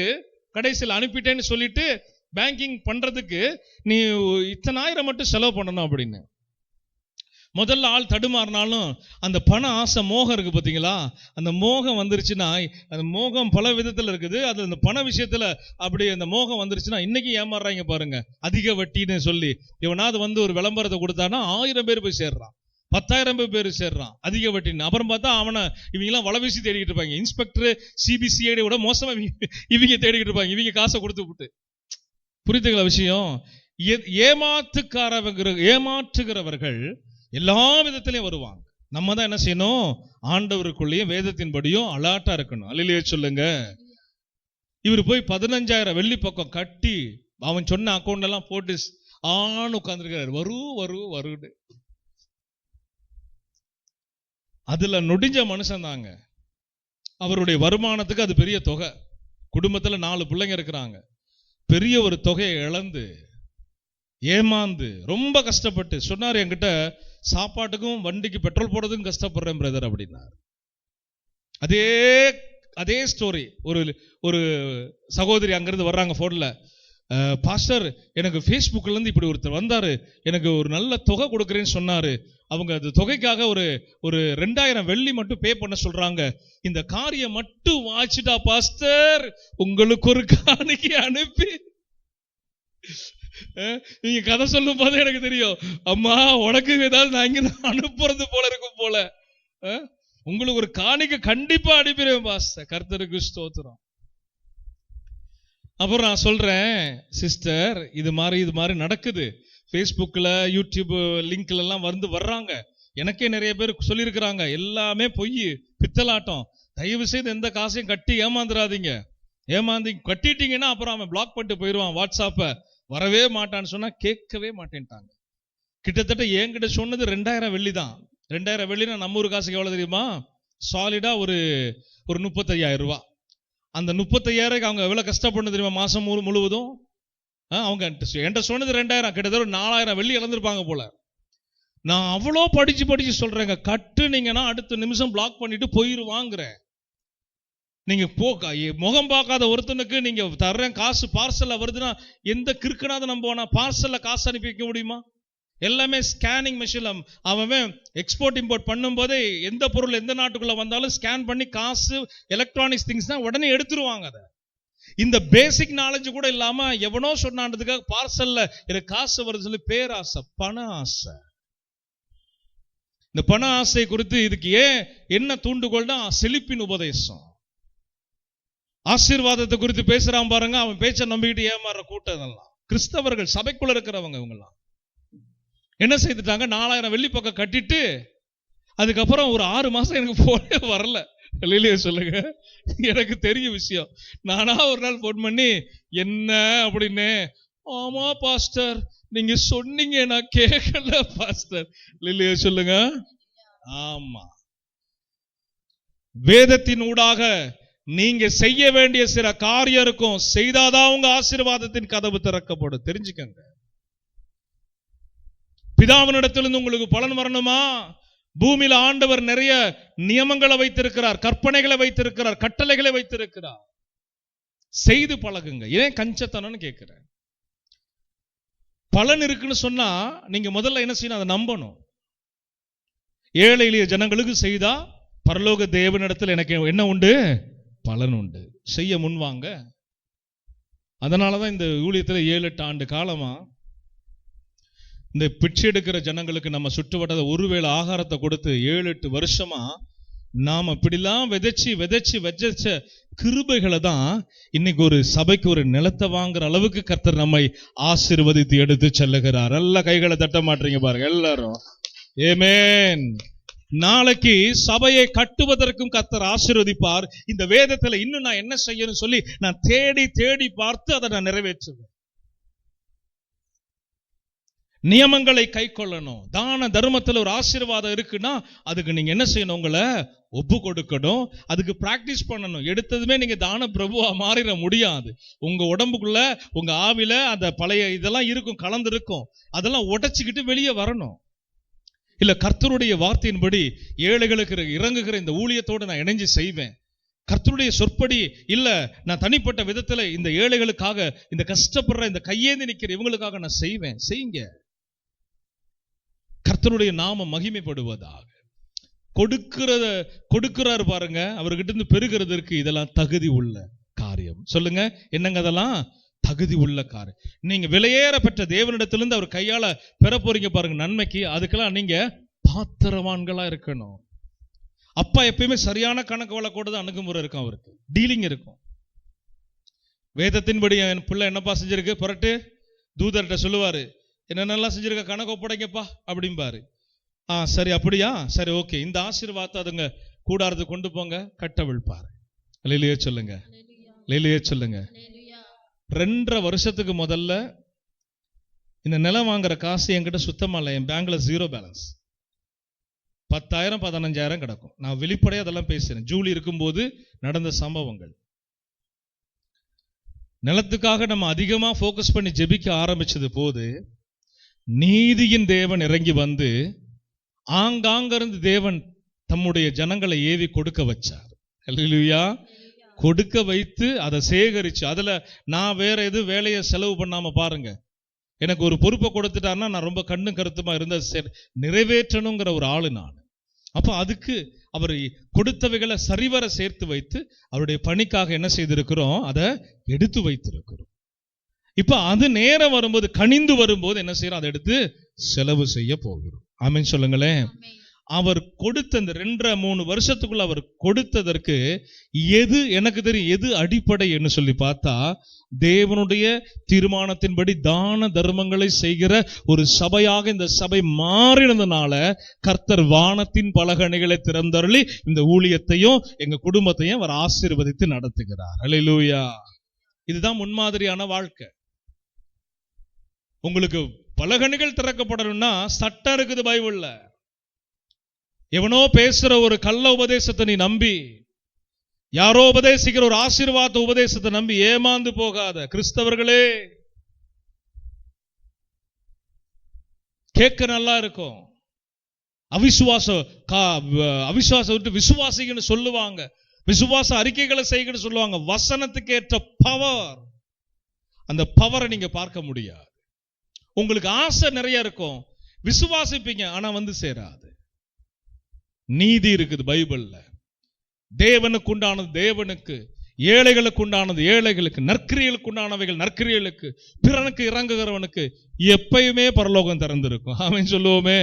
கடைசியில் அனுப்பிட்டேன்னு சொல்லிட்டு பேங்கிங் பண்றதுக்கு நீ இத்தனை ஆயிரம் மட்டும் செலவு பண்ணணும் அப்படின்னு. முதல்ல ஆள் தடுமாறினாலும் அந்த பண ஆசை மோகம் இருக்கு பார்த்தீங்களா, அந்த மோகம் வந்துருச்சுன்னா, அந்த மோகம் பல விதத்தில் இருக்குது. அது அந்த பண விஷயத்துல அப்படி அந்த மோகம் வந்துருச்சுன்னா இன்னைக்கு ஏமாறுறாங்க பாருங்க. அதிக வட்டின்னு சொல்லி இவனாவது வந்து ஒரு விளம்பரத்தை கொடுத்தானா 1000 பேர் போய் சேர்றான், 10,000 பேர் சேர்றான் அதிக வட்டின்னு. அப்புறம் பார்த்தா அவனை இவங்கெல்லாம் வளவீசி தேடிக்கிட்டு இருப்பாங்க. இன்ஸ்பெக்டர் சிபிசிஐடி விட மோசமா இவங்க தேடிக்கிட்டு இருப்பாங்க, இவங்க காசை கொடுத்து விட்டு. புரிந்துங்களா விஷயம்? ஏமாற்றுகிறவர்கள் எல்லா விதத்திலையும் வருவாங்க. நம்ம தான் என்ன செய்யணும்? ஆண்டவருக்குள்ளேயும் வேதத்தின்படியும் அலாட்டா இருக்கணும். அல்லேலூயா சொல்லுங்க. இவர் போய் 15,000 வெள்ளி பக்கம் கட்டி அவன் சொன்ன அக்கௌண்ட் எல்லாம் போட்டு உட்கார்ந்துருக்கிறார். வருன்னு அதுல நொடிஞ்ச மனுஷன் தாங்க. அவருடைய வருமானத்துக்கு அது பெரிய தொகை. குடும்பத்துல 4 பிள்ளைங்க இருக்கிறாங்க. பெரிய ஒரு தொகையை இழந்து ஏமாந்து ரொம்ப கஷ்டப்பட்டு சொன்னார், என்கிட்ட சாப்பாட்டுக்கும் வண்டிக்கு பெட்ரோல் போடுறதுக்கும் கஷ்டப்படுறேன் பிரதர் அப்படின்னார். அதே ஸ்டோரி. ஒரு சகோதரி அங்கிருந்து வர்றாங்க போன்ல, பாஸ்டர் எனக்கு Facebookல இருந்து இப்படி ஒருத்தர் வந்தாரு, எனக்கு ஒரு நல்ல தொகை கொடுக்குறேன்னு சொன்னாரு, அவங்க அந்த தொகைக்காக ஒரு 2,000 வெள்ளி மட்டும் பே பண்ண சொல்றாங்க, இந்த காரியம் மட்டும் வாச்சிட்டா பாஸ்டர் உங்களுக்கு ஒரு காணிக்கை அனுப்பி. நீங்க கதை சொல்லும் போது எனக்கு தெரியும், அம்மா உனக்கு ஏதாவது நான் இங்க அனுப்புறது போல இருக்கும் போல, உங்களுக்கு ஒரு காணிக்கை கண்டிப்பா அனுப்பிடுவேன் பாஸ்டர். கர்த்தருக்கு ஸ்தோத்திரம். அப்புறம் நான் சொல்றேன், சிஸ்டர் இது மாதிரி நடக்குது. Facebookல யூடியூப் லிங்க்ல எல்லாம் வர்றாங்க. எனக்கே நிறைய பேர் சொல்லியிருக்கிறாங்க, எல்லாமே பொய் பித்தலாட்டம். தயவு செய்து எந்த காசையும் கட்டி ஏமாந்துடாதீங்க. ஏமாந்து கட்டிட்டீங்கன்னா அப்புறம் அவன் பிளாக் பண்ணிட்டு போயிடுவான், வாட்ஸ்அப்பை வரவே மாட்டான்னு சொன்னா கேட்கவே மாட்டேன்ட்டாங்க. கிட்டத்தட்ட என்கிட்ட சொன்னது 2,000 வெள்ளி தான். 2,000 வெள்ளினா நம்ம ஊர் காசுக்கு எவ்வளவு தெரியுமா? சாலிடா ஒரு 35,000 ரூபாய். அந்த 35,000 அவங்க எவ்வளவு கஷ்டப்படணும் தெரியுமா? மாசம் முழுவதும் அவங்க என்கிட்ட சொன்னது 2,000, கிட்டத்தட்ட 4,000 வெள்ளி இழந்திருப்பாங்க போல. நான் அவ்வளோ படிச்சு சொல்றேங்க, கட்டுனீங்கன்னா அடுத்த நிமிஷம் பிளாக் பண்ணிட்டு போயிருவாங்கிறேன். நீங்க முகம் பார்க்காத ஒருத்தனுக்கு நீங்க தர்றேன் காசு பார்சல்ல வருதுன்னா எந்த கிறுக்கனாத நம்புவானா? பார்சல்ல காசு அனுப்பி வைக்க முடியுமா? எல்லாமே ஸ்கேனிங் மெஷின்ல அவன் எக்ஸ்போர்ட் இம்போர்ட் பண்ணும் போதே எந்த பொருள் எந்த நாட்டுக்குள்ள வந்தாலும் ஸ்கேன் பண்ணி காசு எலக்ட்ரானிக்ஸ் திங்ஸ் தான் உடனே எடுத்துருவாங்க. அதை இந்த பேசிக் நாலேஜ் கூட இல்லாம எவனோ சொன்னான்றதுக்காக பார்சல்ல எனக்கு காசு வருது சொல்லி பேராசை, பண ஆசை. இந்த பண ஆசை குறித்து இதுக்கு என்ன தூண்டுகோள்னா செழிப்பின் உபதேசம். ஆசீர்வாதத்தை குறித்து பேசுறான் பாருங்க, அவன் பேச்ச நம்பிக்கிட்டு ஏமாற கூட்டம் எல்லாம் கிறிஸ்தவர்கள், சபைக்குள்ள இருக்கிறவங்க. இவங்க எல்லாம் என்ன செய்துட்டாங்க? 4,000 வெள்ளி பக்கம் கட்டிட்டு அதுக்கப்புறம் ஒரு 6 மாசம் எனக்கு போனே வரல. இல்லையே சொல்லுங்க. எனக்கு தெரியும் விஷயம். நானா ஒரு நாள் போன் பண்ணி என்ன அப்படின்னு, ஆமா பாஸ்டர் நீங்க சொன்னீங்க நான் கேட்கல பாஸ்டர். இல்லையே சொல்லுங்க. ஆமா, வேதத்தின் ஊடாக நீங்க செய்ய வேண்டிய சில காரியம் இருக்கும். செய்தாதான் உங்க ஆசீர்வாதத்தின் கதவு திறக்கப்படும். தெரிஞ்சுக்கங்க. பிதாவினிடத்திலிருந்து உங்களுக்கு பலன் வரணுமா? பூமியில ஆண்டவர் நிறைய நியமங்களை வைத்திருக்கிறார், கற்பனைகளை வைத்திருக்கிறார், கட்டளைகளை வைத்திருக்கிறார். செய்து பழகுங்க. ஏன் கஞ்சத்தனம்னு கேட்கிறேன். பலன் இருக்குன்னு சொன்னா நீங்க முதல்ல என்ன செய்யணும்? அதை நம்பணும். ஏழை எளிய ஜனங்களுக்கு செய்தா பரலோக தேவனிடத்தில் எனக்கு என்ன உண்டு? பலன் உண்டு. செய்ய முன்வாங்க. அதனாலதான் இந்த ஊழியத்தில் 7-8 ஆண்டு காலமா இந்த பிச்சை எடுக்கிற ஜனங்களுக்கு நம்ம சுற்றுவட்டத்தை ஒருவேளை ஆகாரத்தை கொடுத்து 7-8 வருஷமா நாம இப்படிலாம் விதைச்ச கிருபைகளை தான் இன்னைக்கு ஒரு சபைக்கு ஒரு நிலத்தை வாங்குற அளவுக்கு கர்த்தர் நம்மை ஆசீர்வதித்து எடுத்து செல்லுகிறார். எல்லா கைகளை தட்ட மாட்டீங்க பாருங்க எல்லாரும். ஆமென். நாளைக்கு சபையை கட்டுவதற்கும் கர்த்தர் ஆசீர்வதிப்பார். இந்த வேதத்துல இன்னும் நான் என்ன செய்யணும் சொல்லி நான் தேடி தேடி பார்த்து அதை நான் நிறைவேற்றுவேன். நியமங்களை கை கொள்ளணும். தான தர்மத்தில் ஒரு ஆசீர்வாதம் இருக்குன்னா அதுக்கு நீங்க என்ன செய்யணும்? உங்களை ஒப்பு கொடுக்கணும். அதுக்கு பிராக்டிஸ் பண்ணணும். எடுத்ததுமே நீங்க தான பிரபுவா மாறிட முடியாது. உங்க உடம்புக்குள்ள உங்க ஆவில அந்த பழைய இதெல்லாம் இருக்கும், கலந்து இருக்கும். அதெல்லாம் உடைச்சுக்கிட்டு வெளியே வரணும். இல்ல, கர்த்தருடைய வார்த்தையின்படி ஏழைகளுக்கு இறங்குகிற இந்த ஊழியத்தோடு நான் இணைஞ்சு செய்வேன். கர்த்தருடைய சொற்படி இல்ல, நான் தனிப்பட்ட விதத்துல இந்த ஏழைகளுக்காக, இந்த கஷ்டப்படுற இந்த கையேந்தி நிக்கிற இவங்களுக்காக நான் செய்வேன். செய்யுங்க. கர்த்தருடைய நாமம் மகிமைப்படுவதாக. கொடுக்கிறார் பாருங்க, அவர்கிட்ட இருந்து பெறுகிறதற்கு இதெல்லாம் தகுதி உள்ள காரியம். சொல்லுங்க, என்னங்க அதெல்லாம்? தகுதி உள்ள காரியம். நீங்க விலையேற பெற்ற தேவனிடத்திலிருந்து அவர் கையால பெற போறீங்க பாருங்க நன்மைக்கு. அதுக்கெல்லாம் நீங்க பாத்திரவான்களா இருக்கணும். அப்பா எப்பயுமே சரியான கணக்கு வழக்கோடு தான் அணுகுமுறை இருக்கும். அவருக்கு டீலிங் இருக்கும். வேதத்தின்படி என் பிள்ளை என்னப்பா செஞ்சிருக்கு புரட்டு தூதர்கிட்ட சொல்லுவாரு, என்னென்னலாம் செஞ்சிருக்க கணக்கு ஒப்படைங்கப்பா அப்படிம்பாரு. சரி அப்படியா, சரி ஓகே, இந்த ஆசீர்வாதத்தை அதுங்க கூடாரத்து கொண்டு போங்க, கட்ட விழ்ப்பாரு. இல்லையே சொல்லுங்க, இல்லையே சொல்லுங்க. 2.5 வருஷத்துக்கு முதல்ல இந்த நிலம் வாங்குற காசு என்கிட்ட சுத்தமா இல்லை. என் பேங்க்ல 0 பேலன்ஸ். 10,000 15,000 கிடக்கும். நான் வெளிப்படையா அதெல்லாம் பேசுறேன். ஜூலி இருக்கும்போது நடந்த சம்பவங்கள். நிலத்துக்காக நம்ம அதிகமா போக்கஸ் பண்ணி ஜெபிக்க ஆரம்பிச்சது போது நீதியின் தேவன் இறங்கி வந்து ஆங்காங்கிருந்து தேவன் தம்முடைய ஜனங்களை ஏவி கொடுக்க வச்சார். அல்லேலூயா. கொடுக்க வைத்து அதை சேகரிச்சு, அதுல நான் வேற எது வேலையை செலவு பண்ணாம பாருங்க, எனக்கு ஒரு பொறுப்பை கொடுத்துட்டாருன்னா நான் ரொம்ப கண்ணும் கருத்துமா இருந்த நிறைவேற்றணுங்கிற ஒரு ஆளு நான். அப்ப அதுக்கு அவர் கொடுத்தவைகளை சரிவர சேர்த்து வைத்து அவருடைய பணிக்காக என்ன செய்திருக்கிறோம்? அதை எடுத்து வைத்திருக்கிறோம். இப்ப அது நேரம் வரும்போது, கனிந்து வரும்போது என்ன செய்யறோம்? அதை எடுத்து செலவு செய்ய போகிறோம். ஆமென் சொல்லுங்களேன். அவர் கொடுத்த இந்த 2-3 வருஷத்துக்குள்ள அவர் கொடுத்ததற்கு எது எனக்கு தெரியும், எது அடிப்படை என்று சொல்லி பார்த்தா, தேவனுடைய தீர்மானத்தின்படி தான தர்மங்களை செய்கிற ஒரு சபையாக இந்த சபை மாறினதுனால கர்த்தர் வானத்தின் பலகணிகளை திறந்தருளி இந்த ஊழியத்தையும் எங்க குடும்பத்தையும் அவர் ஆசீர்வதித்து நடத்துகிறார். அல்லேலூயா. இதுதான் முன்மாதிரியான வாழ்க்கை. உங்களுக்கு பலகணிகள் திறக்கப்படணும்னா சட்டம் இருக்குது பைபிள்ல. எவனோ பேசுற ஒரு கள்ள உபதேசத்தை நீ நம்பி, யாரோ உபதேசிக்கிற ஒரு ஆசீர்வாத உபதேசத்தை நம்பி ஏமாந்து போகாத. கிறிஸ்தவர்களே, கேட்க நல்லா இருக்கும். அவிசுவாசம் விட்டு விசுவாசின்னு சொல்லுவாங்க, விசுவாச அறிக்கைகளை செய்யணும்னு சொல்லுவாங்க. வசனத்துக்கு ஏற்ற பவர், அந்த பவரை நீங்க பார்க்க முடியாது. உங்களுக்கு ஆசை நிறைய இருக்கும், விசுவாசிப்பீங்க, ஆனா வந்து சேராது. நீதி இருக்குது பைபிள்ல. தேவனுக்கு உண்டானது தேவனுக்கு, ஏழைகளுக்கு உண்டானது ஏழைகளுக்கு, நற்கிரியலுக்கு உண்டானவைகள் நற்கிரியலுக்கு, பிறனுக்கு இறங்குகிறவனுக்கு எப்பயுமே பரலோகம் திறந்திருக்கும். அவன் சொல்லுவோமே,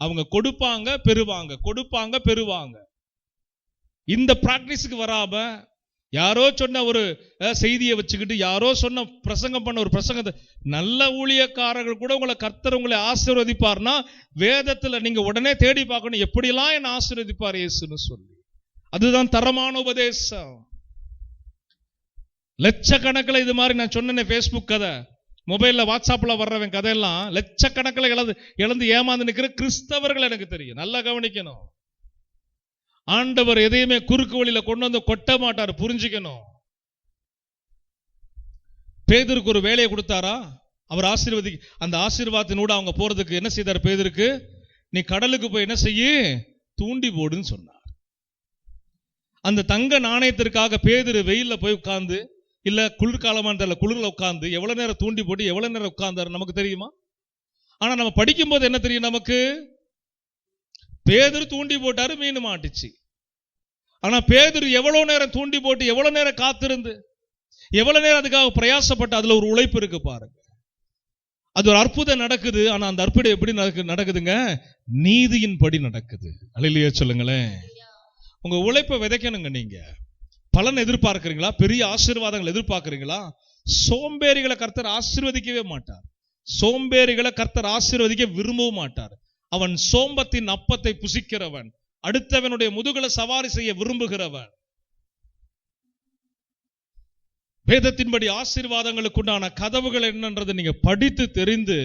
அவங்க கொடுப்பாங்க பெறுவாங்க, கொடுப்பாங்க பெறுவாங்க. இந்த பிராக்டிஸுக்கு வராம யாரோ சொன்ன ஒரு செய்தியை வச்சுக்கிட்டு, யாரோ சொன்ன பிரசங்கம் பண்ண ஒரு பிரசங்கத்தை, நல்ல ஊழியக்காரர்கள் கூட உங்களை கர்த்தர் உங்களை ஆசீர்வதிப்பார்னா வேதத்துல நீங்க உடனே தேடி பார்க்கணும், எப்படியெல்லாம் என்ன ஆசீர்வதிப்பார் இயேசுன்னு சொல்லி. அதுதான் தரமான உபதேசம். லட்சக்கணக்கில் இது மாதிரி நான் சொன்னேன் Facebook கதை, மொபைல்ல வாட்ஸ்அப்ல வர்றவன் கதையெல்லாம் லட்சக்கணக்கில் இழந்து ஏமாந்து நிற்கிற கிறிஸ்தவர்கள் எனக்கு தெரியும். நல்லா கவனிக்கணும். ஆண்டவர் எதையுமே குறுக்கு வழியில கொண்டு வந்து கொட்ட மாட்டார், புரிஞ்சுக்கணும். பேதுருக்கு ஒரு வேலையை கொடுத்தாரா, அவர் அந்த ஆசீர்வாதத்தினோட அவங்க போறதுக்கு என்ன செய்தார்? பேதுருக்கு, நீ கடலுக்கு போய் என்ன செய்ய, தூண்டி போடுன்னு சொன்னார். அந்த தங்க நாணயத்திற்காக பேதுரு வெயில்ல போய் உட்கார்ந்து, இல்ல குளிர்காலமான தெரியல, குளிர்ல உட்கார்ந்து எவ்வளவு நேரம் தூண்டி போட்டு எவ்வளவு நேரம் உட்கார்ந்தாரு நமக்கு தெரியுமா? ஆனா நம்ம படிக்கும் போது என்ன தெரியும் நமக்கு? பேதுரு தூண்டி போட்டாரு, மீன் மாட்டுச்சு. ஆனா பேதுரு எவ்வளவு நேரம் தூண்டி போட்டு எவ்வளவு நேரம் காத்திருந்து எவ்வளவு நேரம் அதுக்காக பிரயாசப்பட்டு, அதுல ஒரு உழைப்பு இருக்கு பாருங்க. அது ஒரு அற்புதம் நடக்குது. ஆனா அந்த அற்புதம் எப்படி நடக்குதுங்க? நீதியின் படி நடக்குது. அல்லேலூயா சொல்லுங்களேன். உங்க உழைப்பை விதைக்கணுங்க. நீங்க பலன் எதிர்பார்க்கிறீங்களா? பெரிய ஆசீர்வாதங்கள் எதிர்பார்க்கிறீங்களா? சோம்பேறிகளை கர்த்தர் ஆசீர்வதிக்கவே மாட்டார். சோம்பேறிகளை கர்த்தர் ஆசீர்வதிக்க விரும்பவும் மாட்டார். அவன் சோம்பத்தின் அப்பத்தை புசிக்கிறவன், அடுத்தவனுடைய முதுகலை சவாரி செய்ய விரும்புகிறவன். வேதத்தின்படி ஆசீர்வாதங்களுக்குண்டான கதவுகள் என்னன்றது நீங்க படித்து தெரிந்து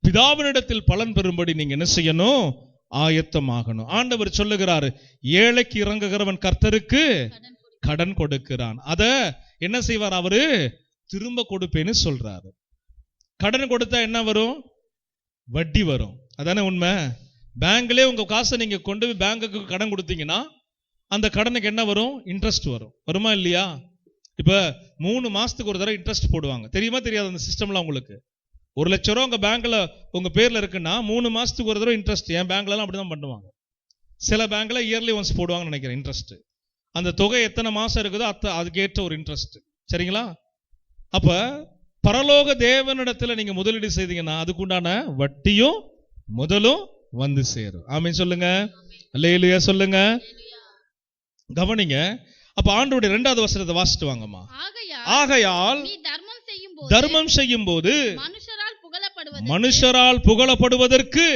பிதாவினிடத்தில் பலன் பெறும்படி நீங்க என்ன செய்யணும்? ஆயத்தமாகணும். ஆண்டவர் சொல்லுகிறாரு, ஏழைக்கு இறங்குகிறவன் கர்த்தருக்கு கடன் கொடுக்கிறான். அத என்ன செய்வார்? அவரு திரும்ப கொடுப்பேன்னு சொல்றாரு. கடன் கொடுத்தா என்ன வரும்? வட்டி வரும். அதானே உண்மை. பேங்க்லயே உங்க காசை நீங்க கொண்டு போய் பேங்குக்கு கடன் கொடுத்தீங்கன்னா அந்த கடனுக்கு என்ன வரும்? இன்ட்ரெஸ்ட் வரும். வருமா இல்லையா? இப்ப 3 மாசத்துக்கு ஒரு தடவை இன்ட்ரெஸ்ட் போடுவாங்க. தெரியுமா தெரியாது அந்த சிஸ்டம்லாம் உங்களுக்கு? 1 லட்சம் ரூபா உங்க பேங்க்ல உங்க பேர்ல இருக்குன்னா 3 மாசத்துக்கு ஒரு தடவை இன்ட்ரெஸ்ட். என் பேங்க்ல எல்லாம் அப்படிதான் பண்ணுவாங்க. சில பேங்க்ல இயர்லி ஒன்ஸ் போடுவாங்கன்னு நினைக்கிறேன் இன்ட்ரெஸ்ட். அந்த தொகை எத்தனை மாசம் இருக்குதோ அதுக்கேற்ற ஒரு இன்ட்ரெஸ்ட். சரிங்களா? அப்ப பரலோக தேவனிடத்துல நீங்க முதலீடு செய்தீங்கன்னா அதுக்குண்டான வட்டியும் முதலும் வந்து சேரும். ஆமென் சொல்லுங்க. அல்லேலூயா சொல்லுங்க. கவனிங்க. அப்ப ஆண்டவருடைய 2வது வசனத்தை வாசிட்டு வாங்கம்மா. ஆகையால் நீ தர்மம் செய்யும் போது மனுஷரால் புகழப்படுவதற்கு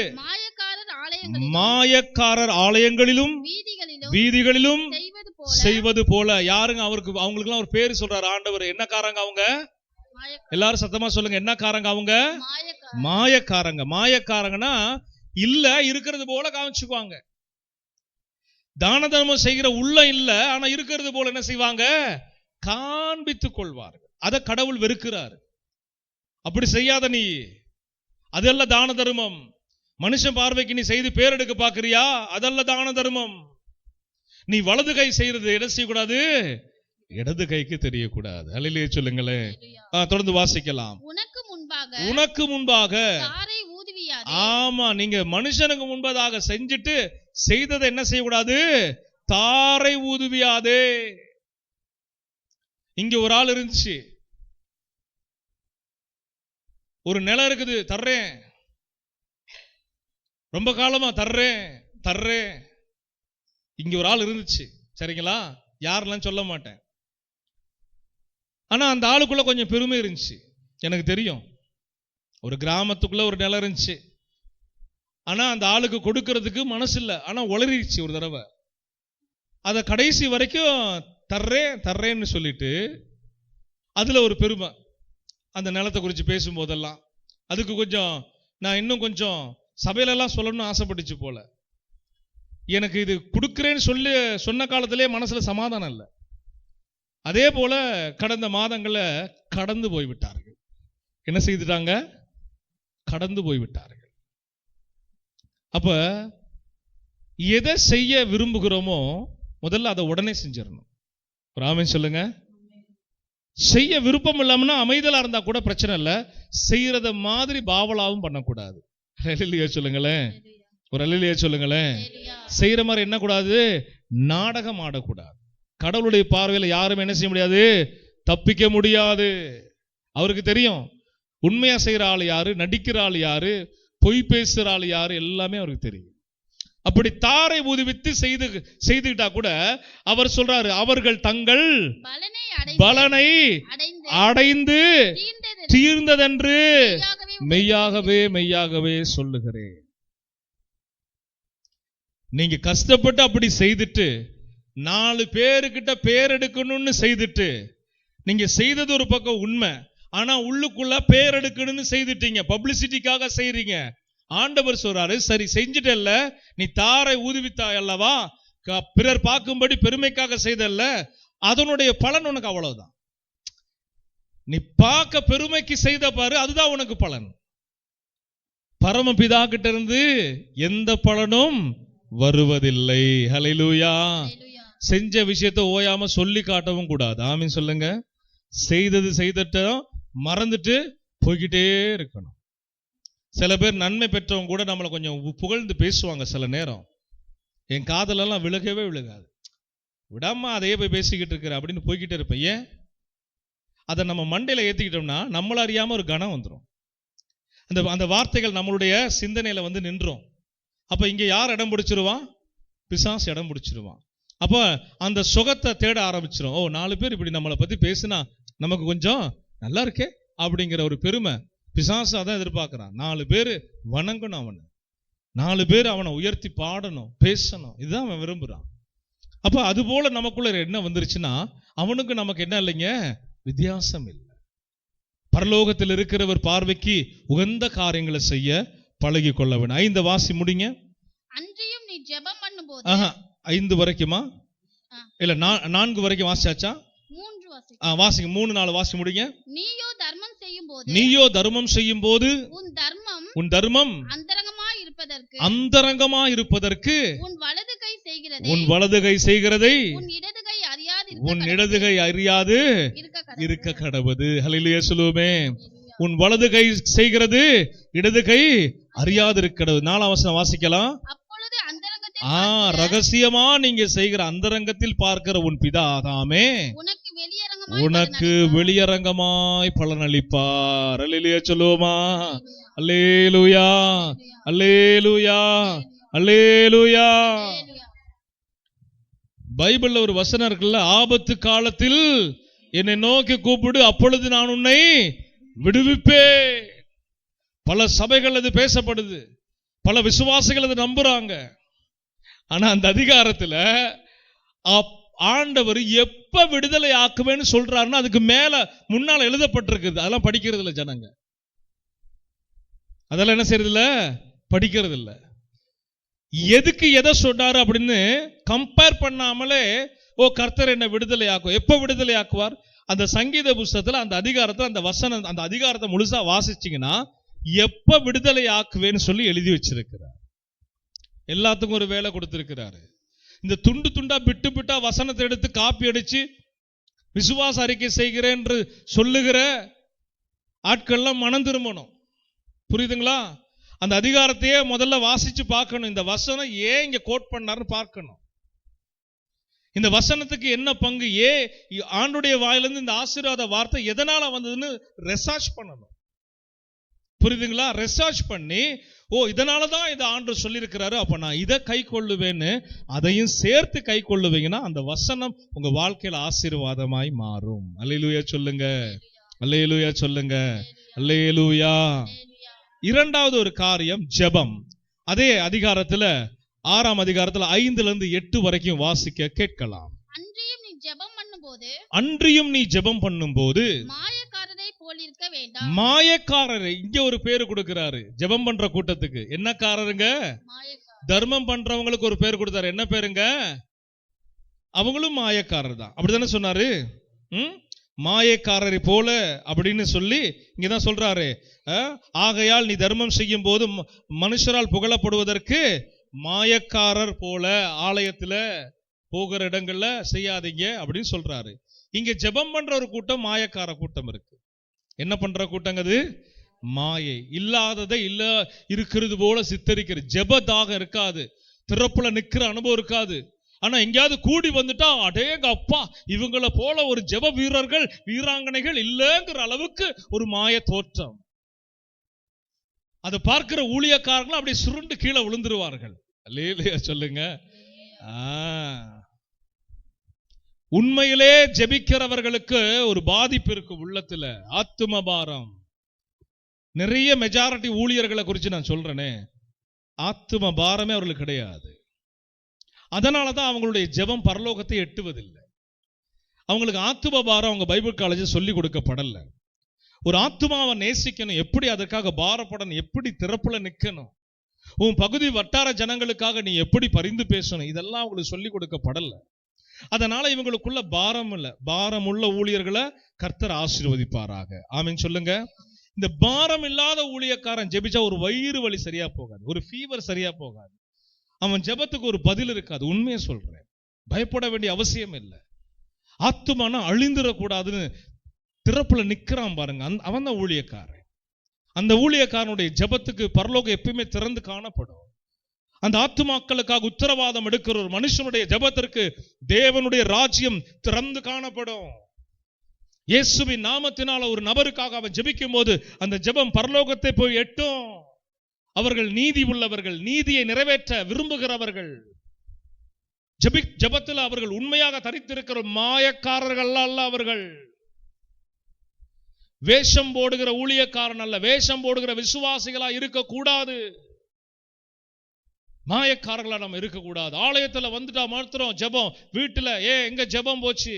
மாயக்காரர் ஆலயங்களிலும் வீதிகளிலும் செய்வது போல. யாருங்க அவங்களுக்கு ஒரு பேரு சொல்றாரு ஆண்டவர். என்ன காரங்க அவங்க? எல்லாரும் சத்தமா சொல்லுங்க. என்ன காரங்க அவங்க? மாயக்காரங்க. மாயக்காரங்கன்னா இல்ல இருக்கிறது போல காமிச்சுக்குவாங்க. தான தர்மம் செய்கிற உள்ள இல்ல, ஆனா இருக்கிறது போல என்ன செய்வாங்க? காண்பித்துக் கொள்வார்கள். அத கடவுள் வெறுக்கிறார். அப்படி செய்யாத நீ. அதல்ல தான தர்மம். மனுஷன் பார்வைக்கு நீ செய்து பேரெடுக்க பாக்குறியா? அதல்ல தான தர்மம். நீ வலது கை செய்யறது என்ன செய்யக்கூடாது? இடது கைக்கு தெரியக்கூடாது. அல்லேலூயா சொல்லுங்களேன். தொடர்ந்து வாசிக்கலாம். உனக்கு முன்பாக ஆமா, நீங்க மனுஷனுக்கு முன்பதாக செஞ்சுட்டு செய்ததை என்ன செய்யக்கூடாது? தாரை ஊதுவியாதே. இங்க ஒரு ஆள் இருந்துச்சு, ஒரு நிலம் இருக்குது, தர்றேன், ரொம்ப காலமா தர்றேன். இங்க ஒரு ஆள் இருந்துச்சு. சரிங்களா? யாரெல்லாம் சொல்ல மாட்டேன். ஆனா அந்த ஆளுக்குள்ள கொஞ்சம் பெருமை இருந்துச்சு. எனக்கு தெரியும், ஒரு கிராமத்துக்குள்ள ஒரு நிலம் இருந்துச்சு. ஆனா அந்த ஆளுக்கு கொடுக்கறதுக்கு மனசு இல்லை. ஆனா உளறிடுச்சு ஒரு தடவை. அத கடைசி வரைக்கும் தர்றேன்னு சொல்லிட்டு அதுல ஒரு பெருமை. அந்த நிலத்தை குறித்து பேசும்போதெல்லாம் அதுக்கு கொஞ்சம் நான் இன்னும் கொஞ்சம் சபையிலெல்லாம் சொல்லணும்னு ஆசைப்பட்டுச்சு போல. எனக்கு இது கொடுக்கிறேன்னு சொன்ன காலத்திலே மனசுல சமாதானம் இல்லை. அதே போல கடந்த மாதங்களை கடந்து போய்விட்டார்கள். என்ன செய்துட்டாங்க? கடந்து போய்விட்டார்கள். அப்ப எதை செய்ய விரும்புகிறோமோ முதல்ல அதை உடனே செஞ்சிடணும். ஆமென் சொல்லுங்க. செய்ய விருப்பம் இல்லாமனா அமைதலா இருந்தா கூட பிரச்சனை இல்லை. செய்யறத மாதிரி பாவலாவும் பண்ணக்கூடாது. அல்லேலூயா சொல்லுங்களேன். ஒரு அல்லேலூயா சொல்லுங்களேன். செய்யற மாதிரி என்ன கூடாது? நாடகம் ஆடக்கூடாது. கடவுளுடைய பார்வையில் யாரும் என்ன செய்ய முடியாது? தப்பிக்க முடியாது. அவருக்கு தெரியும் உண்மையா செய்யற ஆள் யாரு, நடிக்கிற ஆள் யாரு, பொய் பேசுற ஆள் யாரு, எல்லாமே அவருக்கு தெரியும். அப்படி தாரை ஊதுவித்து செய்துகிட்டா கூட அவர் சொல்றாரு, அவர்கள் தங்கள் பலனை அடைந்து தீர்ந்ததென்று மெய்யாகவே சொல்லுகிறேன். நீங்க கஷ்டப்பட்டு அப்படி செய்துட்டு 4 பேருக்கிட்ட பேர் எடுக்கணும்னு செய்துட்டு, நீங்க செய்தது ஒரு பக்கம் உண்மை, ஆனா உள்ளுக்குள்ள பேர் எடுக்கணும்னு செய்துட்டீங்க, பப்ளிசிட்டிக்காக செய்றீங்க. ஆண்டவர் சொல்றாரு, சரி செஞ்சிட்டல்ல, நீ தாரை ஊதுவித்தாய் அல்லவா, பிறர் பார்க்கும்படி பெருமைக்காக செய்தல்ல, அதனுடைய பலன் உனக்கு அவ்வளவுதான். நீ பார்க்க பெருமைக்கு செய்த பாரு, அதுதான் உனக்கு பலன். பரமபிதா கிட்ட இருந்து எந்த பலனும் வருவதில்லை. ஹல்லேலூயா. செஞ்ச விஷயத்தை ஓயாம சொல்லி காட்டவும் கூடாது. ஆமீன் சொல்லுங்க. செய்தது செய்தட்டும் மறந்துட்டு போய்கிட்டே இருக்கணும். சில பேர் நன்மை பெற்றவங்க கூட நம்மளை கொஞ்சம் புகழ்ந்து பேசுவாங்க. சில நேரம் என் காதலெல்லாம் விழுகவே விழுகாது. விடாம அதையே போய் பேசிக்கிட்டு இருக்கிற அப்படின்னு போய்கிட்டே இருப்பேன். ஏன்? அதை நம்ம மண்டையில ஏத்திக்கிட்டோம்னா நம்மள அறியாம ஒரு கணம் வந்துடும். அந்த வார்த்தைகள் நம்மளுடைய சிந்தனையில வந்து நின்றோம். அப்ப இங்க யார் இடம் பிடிச்சிருவான்? பிசாசு இடம் பிடிச்சிருவான். அப்ப அந்த சுகத்தை தேட ஆரம்பிச்சிடும். 4 பேர் இப்படி நம்மளை பத்தி பேசினா நமக்கு கொஞ்சம் நல்லா இருக்கே அப்படிங்கிற ஒரு பெருமை. பிசாசு அதான் எதிர்பார்க்கிறான். 4 பேர் வணங்கணும், அவனை 4 பேர் அவனை உயர்த்தி பாடணும், பேசணும், இதுதான் அவன் விரும்புறான். அப்ப அது போல நமக்குள்ள என்ன வந்துருச்சுன்னா, அவனுக்கு நமக்கு என்ன இல்லைங்க, வித்தியாசம் இல்லை. பரலோகத்தில் இருக்கிறவர் பார்வைக்கு உகந்த காரியங்களை செய்ய பழகி கொள்ள வேண்டும். 5 வாசி முடிங்க. அன்றியும் நீ ஜெபம் பண்ணும்போது 5 வரைக்குமா இல்ல 4 வரைக்கும் வாசிச்சாச்சா? 3 வாசிங்க. 3 4 வாசி முடிங்க. நீயோ தர்மம் செய்யும் போது உன் தர்மம் அந்தரங்கமாய் இருப்பதற்கு உன் வலது கை செய்கிறதை உன் இடது கை அறியாது இருக்க கடவுது. ஹல்லேலூயா சொல்லுவோமே. உன் வலது கை செய்கிறது இடது கை அறியாது இருக்க கடவுது. 4ஆம் வசனம் வாசிக்கலாம். ரகசியமா நீங்க செய்கிற அந்தரங்கத்தில் பார்க்கிற உன் பிதா தாமே உனக்கு வெளியரங்கமாய் பலனளிப்பார். அல்லேலூயா சொல்லுவோமா? அல்லேலூயா, அல்லேலூயா, அல்லேலூயா. பைபிள்ல ஒரு வசனம் இருக்குல்ல, ஆபத்து காலத்தில் என்னை நோக்கி கூப்பிடு, அப்பொழுது நான் உன்னை விடுவிப்பேன். பல சபைகள் அது பேசப்படுது, பல விசுவாசிகள் அது நம்புறாங்க. ஆனா அந்த அதிகாரத்துல ஆண்டவர் எப்ப விடுதலை ஆக்குவேன்னு சொல்றாருன்னா அதுக்கு மேல முன்னால எழுதப்பட்டிருக்குது. அதெல்லாம் படிக்கிறது இல்ல ஜனங்க. அதெல்லாம் என்ன செய்யறது இல்ல, படிக்கிறது இல்ல. எதுக்கு எதை சொன்னாரு அப்படின்னு கம்பேர் பண்ணாமலே கர்த்தர் என்ன விடுதலை ஆக்கும். எப்ப விடுதலை ஆக்குவார்? அந்த சங்கீத புஸ்தகத்துல அந்த அதிகாரத்துல அந்த வசனம், அந்த அதிகாரத்தை முழுசா வாசிச்சீங்கன்னா எப்ப விடுதலை ஆக்குவேன்னு சொல்லி எழுதி வச்சிருக்கிறார். எல்லாத்துக்கும் ஒரு வேலை கொடுத்திருக்கிறாரு. இந்த துண்டு துண்டா பிட்டு பிட்டா வசனத்தை எடுத்து காப்பி அடிச்சு விசுவாச அறிக்கை செய்கிறேன் என்று சொல்லுகிற ஆட்கள்லாம் மனம் திரும்பணும். புரியுதுங்களா? அந்த அதிகாரத்தையே முதல்ல வாசிச்சு பார்க்கணும். இந்த வசனம் ஏன் இங்க கோட் பண்ணாருன்னு பார்க்கணும். இந்த வசனத்துக்கு என்ன பங்கு, ஆண்டுடைய வாயிலிருந்து இந்த ஆசீர்வாத வார்த்தை எதனால வந்ததுன்னு ரெசர்ச் பண்ணணும். புரியுதுங்களா? ரெசர்ச் பண்ணி இதனாலதான் இதை ஆண்டு சொல்லியிருக்கிறாரு, அப்ப நான் இதை கை கொள்ளுவேன்னு அதையும் சேர்த்து கை கொள்ளுவீங்கன்னா அந்த வசனம் உங்க வாழ்க்கையில ஆசீர்வாதமாய் மாறும். அல்லேலூயா சொல்லுங்க, அல்லேலூயா சொல்லுங்க, அல்லேலூயா. 2வது ஒரு காரியம் ஜெபம். அதே அதிகாரத்துல 6ஆம் அதிகாரத்துல 5ல இருந்து 8 வரைக்கும் வாசிக்க கேட்கலாம். அன்றியும் நீ ஜெபம் பண்ணும்போது மாயக்காரரை, இங்க ஒரு பேரு கொடுக்கிறாரு ஜெபம் பண்ற கூட்டத்துக்கு. என்ன காரருங்க? தர்மம் பண்றவங்களுக்கு ஒரு பேர் கொடுத்தாரு. என்ன பேருங்க? அவங்களும் மாயக்காரர் தான். அப்படிதானே சொன்னாரு? மாயக்காரரை போல அப்படின்னு சொல்லி இங்கதான் சொல்றாரு. ஆகையால் நீ தர்மம் செய்யும் போது மனுஷரால் புகழப்படுவதற்கு மாயக்காரர் போல ஆலயத்துல போகிற இடங்கள்ல செய்யாதீங்க அப்படின்னு சொல்றாரு. இங்க ஜெபம் பண்ற ஒரு கூட்டம் மாயக்கார கூட்டம் இருக்கு. என்ன பண்ற கூட்டங்க? அது மாயை, இல்லாததை இல்ல இருக்கிறது போல சித்தரிக்கிற ஜெபதாக இருக்காது, திறப்புல நிக்கிற அனுபவம் இருக்காது. ஆனா எங்கேயாவது கூடி வந்துட்டா அடேங்க அப்பா இவங்களை போல ஒரு ஜெப வீரர்கள் வீராங்கனைகள் இல்லைங்கிற அளவுக்கு ஒரு மாய தோற்றம். அதை பார்க்கிற ஊழியக்காரர்கள் அப்படியே சுருண்டு கீழே விழுந்துருவார்கள். அல்லேலூயா சொல்லுங்க. உண்மையிலே ஜெபிக்கிறவர்களுக்கு ஒரு பாதிப்பு இருக்கு உள்ளத்துல, ஆத்தும பாரம். நிறைய மெஜாரிட்டி ஊழியர்களை குறித்து நான் சொல்றேனே, ஆத்தும பாரமே அவர்களுக்கு கிடையாது. அதனாலதான் அவங்களுடைய ஜெபம் பரலோகத்தை எட்டுவதில்லை. அவங்களுக்கு ஆத்தும பாரம் அவங்க பைபிள் காலேஜில் சொல்லி கொடுக்கப்படல. ஒரு ஆத்துமாவை நேசிக்கணும், எப்படி அதற்காக பாரப்படணும், எப்படி திறப்புல நிக்கணும், உன் பகுதி வட்டார ஜனங்களுக்காக நீ எப்படி பரிந்து பேசணும், இதெல்லாம் அவங்களுக்கு சொல்லி கொடுக்கப்படல. அதனால இவங்களுக்குள்ள பாரம் இல்ல. பாரம் உள்ள ஊழியர்களை கர்த்தர் ஆசீர்வதிப்பாராக. ஆமென் சொல்லுங்க. இந்த பாரம் இல்லாத ஊழியக்காரன் ஜெபிச்சா ஒரு வயிறு வலி சரியா போகாது, ஒரு ஃபீவர் சரியா போகாது, அவன் ஜெபத்துக்கு ஒரு பதில் இருக்காது. உண்மையை சொல்றேன், பயப்பட வேண்டிய அவசியம் இல்லை. ஆத்துமானா அழிந்துடக்கூடாதுன்னு திறப்புல நிக்கிறான் பாருங்க, அவன் தான் ஊழியக்காரன். அந்த ஊழியக்காரனுடைய ஜெபத்துக்கு பரலோகம் எப்பயுமே திறந்து காணப்படும். அந்த ஆத்துமாக்களுக்காக உத்தரவாதம் எடுக்கிற ஒரு மனுஷனுடைய ஜெபத்திற்கு தேவனுடைய ராஜ்யம் திறந்து காணப்படும். இயேசுவின் நாமத்தினால ஒரு நபருக்காக அவன் ஜெபிக்கும் போது அந்த ஜெபம் பரலோகத்தை போய் எட்டும். அவர்கள் நீதி உள்ளவர்கள், நீதியை நிறைவேற்ற விரும்புகிறவர்கள். ஜெபத்தில் அவர்கள் உண்மையாக தரித்திருக்கிற மாயக்காரர்கள் அல்ல. அவர்கள் வேஷம் போடுகிற ஊழியக்காரன் அல்ல, வேஷம் போடுகிற விசுவாசிகளா இருக்கக்கூடாது, மாயக்காரர்களா நம்ம இருக்கக்கூடாது. ஆலயத்துல வந்துட்டா மாத்திரம் ஜெபம், வீட்டுல எங்க ஜெபம் போச்சு?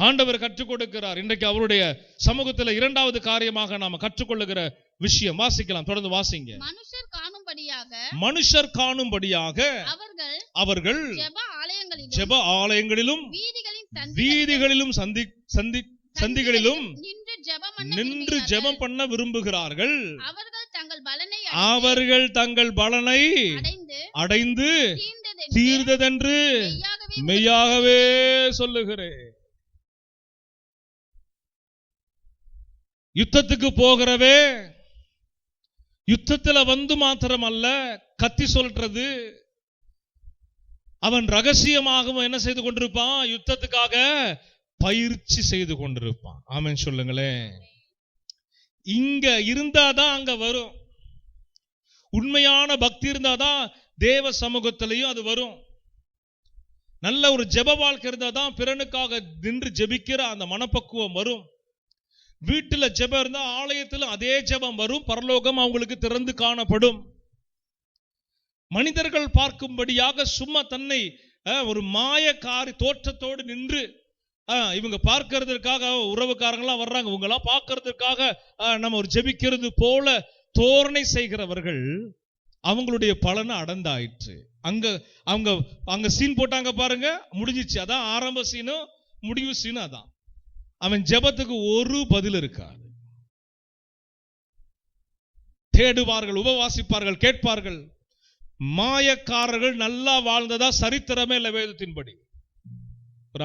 ஆண்டவர் கற்றுக் கொடுக்கிறார். இன்றைக்கு அவருடைய சமூகத்தில் இரண்டாவது காரியமாக நாம கற்றுக்கொள்ளுகிற விஷயம் வாசிக்கலாம். தொடர்ந்து வாசிங்க. மனுஷர் காணும்படியாக அவர்கள் ஜெப ஆலயங்களிலும் வீதிகளிலும் சந்திகளிலும் நின்று ஜெபம் பண்ண விரும்புகிறார்கள். அவர்கள் தங்கள் பலனை அடைந்து தீர்ந்ததென்று மெய்யாகவே சொல்லுகிறேன். யுத்தத்துக்கு போகிறவே யுத்தத்துல வந்து மாத்திரம் அல்ல கத்தி சொல்றது, அவன் ரகசியமாகவும் என்ன செய்து கொண்டிருப்பான்? யுத்தத்துக்காக பயிற்சி செய்து கொண்டிருப்பான். ஆமென் சொல்லுங்களேன். இங்க இருந்தாதான் அங்க வரும். உண்மையான பக்தி இருந்தாதான் தேவ சமூகத்திலையும் அது வரும். நல்ல ஒரு ஜெப வாழ்க்கை இருந்தாதான் பிறனுக்காக நின்று ஜெபிக்கிற அந்த மனப்பக்குவம் வரும். வீட்டுல ஜெபம் இருந்தா ஆலயத்தில் அதே ஜெபம் வரும். பரலோகம் அவங்களுக்கு திறந்து காணப்படும். மனிதர்கள் பார்க்கும்படியாக சும்மா தன்னை ஒரு மாயக்காரி தோற்றத்தோடு நின்று இவங்க பார்க்கறதுக்காக உறவுக்காரங்களாம் வர்றாங்க, இவங்களாம் பார்க்கறதுக்காக நம்ம ஒரு ஜெபிக்கிறது போல தோரணை செய்கிறவர்கள் அவங்களுடைய பலனை அடர்ந்தாயிற்று. அவங்க சீன் போட்டாங்க பாருங்க, முடிஞ்சிச்சு. அதான் ஆரம்ப சீனும் முடிவு சீனும் அதான். அவன் ஜெபத்துக்கு ஒரு பதில் இருக்காது. தேடுவார்கள், உபவாசிப்பார்கள், கேட்பார்கள். மாயக்காரர்கள் நல்லா வாழ்ந்ததா சரித்திரமே இல்லை வேதத்தின்படி.